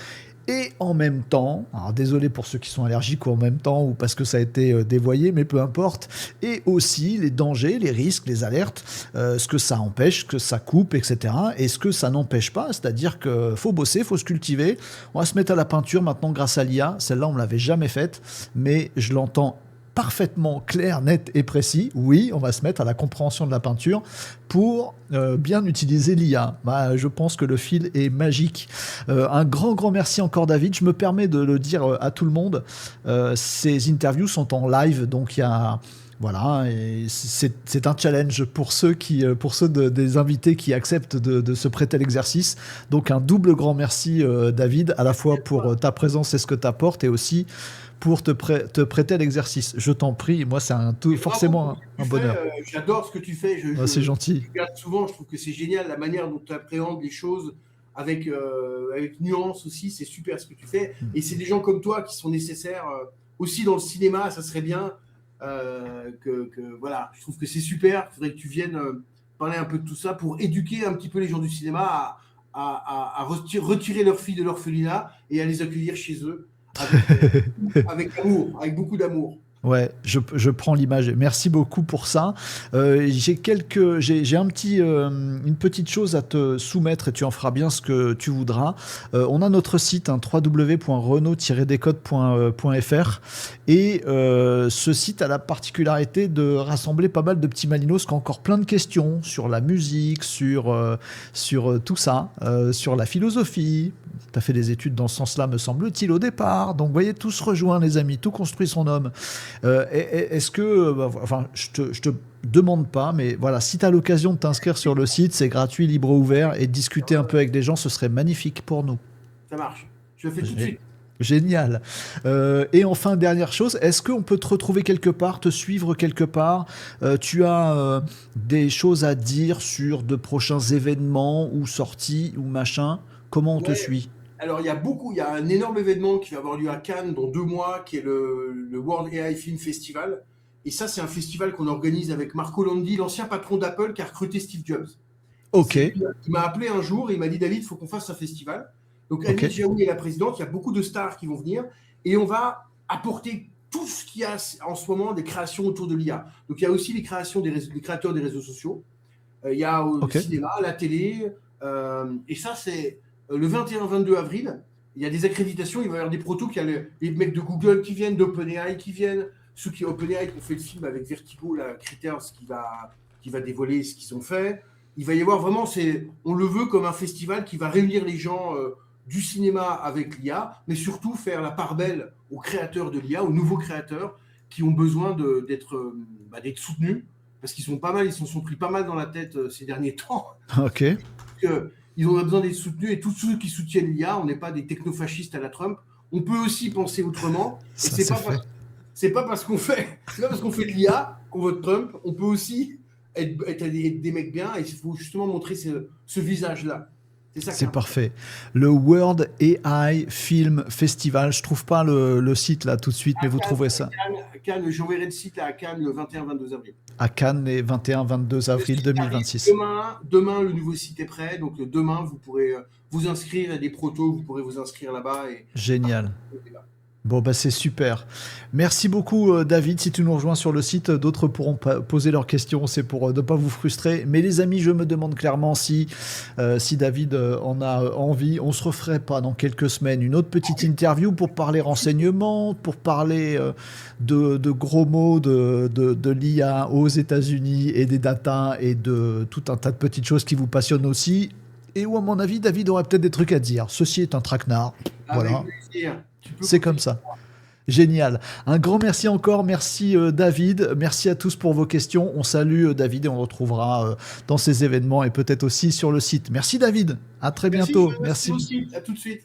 Et en même temps, alors désolé pour ceux qui sont allergiques ou en même temps ou parce que ça a été dévoyé, mais peu importe, et aussi les dangers, les risques, les alertes, ce que ça empêche, ce que ça coupe, etc. Et ce que ça n'empêche pas, c'est-à-dire qu'il faut bosser, il faut se cultiver. On va se mettre à la peinture maintenant grâce à l'IA. Celle-là, on ne l'avait jamais faite, mais je l'entends parfaitement clair, net et précis. Oui, on va se mettre à la compréhension de la peinture pour bien utiliser l'IA. Je pense que le fil est magique. Un grand merci encore David. Je me permets de le dire à tout le monde. Ces interviews sont en live, donc il y a Voilà, et c'est un challenge pour ceux des invités qui acceptent de se prêter à l'exercice. Donc un double grand merci, David, à la fois pour ta présence et ce que tu apportes, et aussi pour te prêter à l'exercice. Je t'en prie, moi c'est forcément un bonheur.
J'adore ce que tu fais.
C'est gentil.
Je regarde souvent, je trouve que c'est génial la manière dont tu appréhendes les choses avec nuance aussi. C'est super ce que tu fais. Et c'est des gens comme toi qui sont nécessaires aussi dans le cinéma. Ça serait bien voilà. Je trouve que c'est super. Il faudrait que tu viennes parler un peu de tout ça pour éduquer un petit peu les gens du cinéma à retirer leurs filles de l'orphelinat et à les accueillir chez eux avec amour, avec beaucoup d'amour.
Ouais, je prends l'image. Merci beaucoup pour ça. J'ai une petite chose à te soumettre, et tu en feras bien ce que tu voudras. On a notre site, hein, www.renault-décode.fr, et ce site a la particularité de rassembler pas mal de petits malinos qui ont encore plein de questions sur la musique, sur tout ça, sur la philosophie. Tu as fait des études dans ce sens-là, me semble-t-il, au départ. Donc, vous voyez, tout se rejoint, les amis, tout construit son homme. Est-ce que, enfin, je te demande pas, mais voilà, si tu as l'occasion de t'inscrire sur le site, c'est gratuit, libre, ouvert, et de discuter un peu avec des gens, ce serait magnifique pour nous.
Ça marche. Je le fais tout de suite.
Génial. Et enfin, dernière chose, est-ce qu'on peut te retrouver quelque part, te suivre quelque part? Tu as des choses à dire sur de prochains événements ou sorties ou machin? Comment on te suit?
Alors, il y a un énorme événement qui va avoir lieu à Cannes dans 2 mois, qui est le World AI Film Festival. Et ça, c'est un festival qu'on organise avec Marco Landi, l'ancien patron d'Apple qui a recruté Steve Jobs.
Ok.
Il m'a appelé un jour et il m'a dit, David, il faut qu'on fasse un festival. Donc, Annie Jaoui est la présidente, il y a beaucoup de stars qui vont venir et on va apporter tout ce qu'il y a en ce moment des créations autour de l'IA. Donc, il y a aussi les créations des créateurs des réseaux sociaux. Il y a le cinéma, la télé. Et ça, c'est le 21-22 avril. Il y a des accréditations, il va y avoir des protos. Il y a les mecs de Google qui viennent, d'OpenAI qui viennent. Ceux qui OpenAI qui ont fait le film avec Vertigo, la Critters, qui va dévoiler ce qu'ils ont fait. Il va y avoir vraiment, on le veut comme un festival qui va réunir les gens du cinéma avec l'IA, mais surtout faire la part belle aux créateurs de l'IA, aux nouveaux créateurs qui ont besoin d'être soutenus, parce qu'ils sont pris pas mal dans la tête ces derniers temps.
Ok.
Ils ont besoin d'être soutenus, et tous ceux qui soutiennent l'IA, on n'est pas des technofascistes à la Trump, on peut aussi penser autrement. C'est pas parce qu'on fait de l'IA qu'on vote Trump, on peut aussi être des mecs bien, et il faut justement montrer ce visage-là.
C'est parfait. Le World AI Film Festival, je trouve pas le site là tout de suite, mais vous trouverez ça.
À Cannes, j'enverrai le site à Cannes le 21-22 avril.
À Cannes, les 21-22 avril 2026.
Demain, le nouveau site est prêt, donc demain, vous pourrez vous inscrire, il y a des protos, vous pourrez vous inscrire là-bas.
Génial. Bon, bah c'est super. Merci beaucoup, David. Si tu nous rejoins sur le site, d'autres pourront poser leurs questions. C'est pour ne pas vous frustrer. Mais les amis, je me demande clairement si David en a envie. On se referait pas dans quelques semaines une autre petite interview pour parler renseignement, pour parler de gros mots de l'IA aux États-Unis et des data et de tout un tas de petites choses qui vous passionnent aussi. Et où, à mon avis, David aurait peut-être des trucs à dire. Ceci est un traquenard. Voilà. C'est comme ça. Génial. Un grand merci encore. Merci David. Merci à tous pour vos questions. On salue David et on le retrouvera dans ces événements et peut-être aussi sur le site. Merci David. À très bientôt.
Merci. À tout de suite.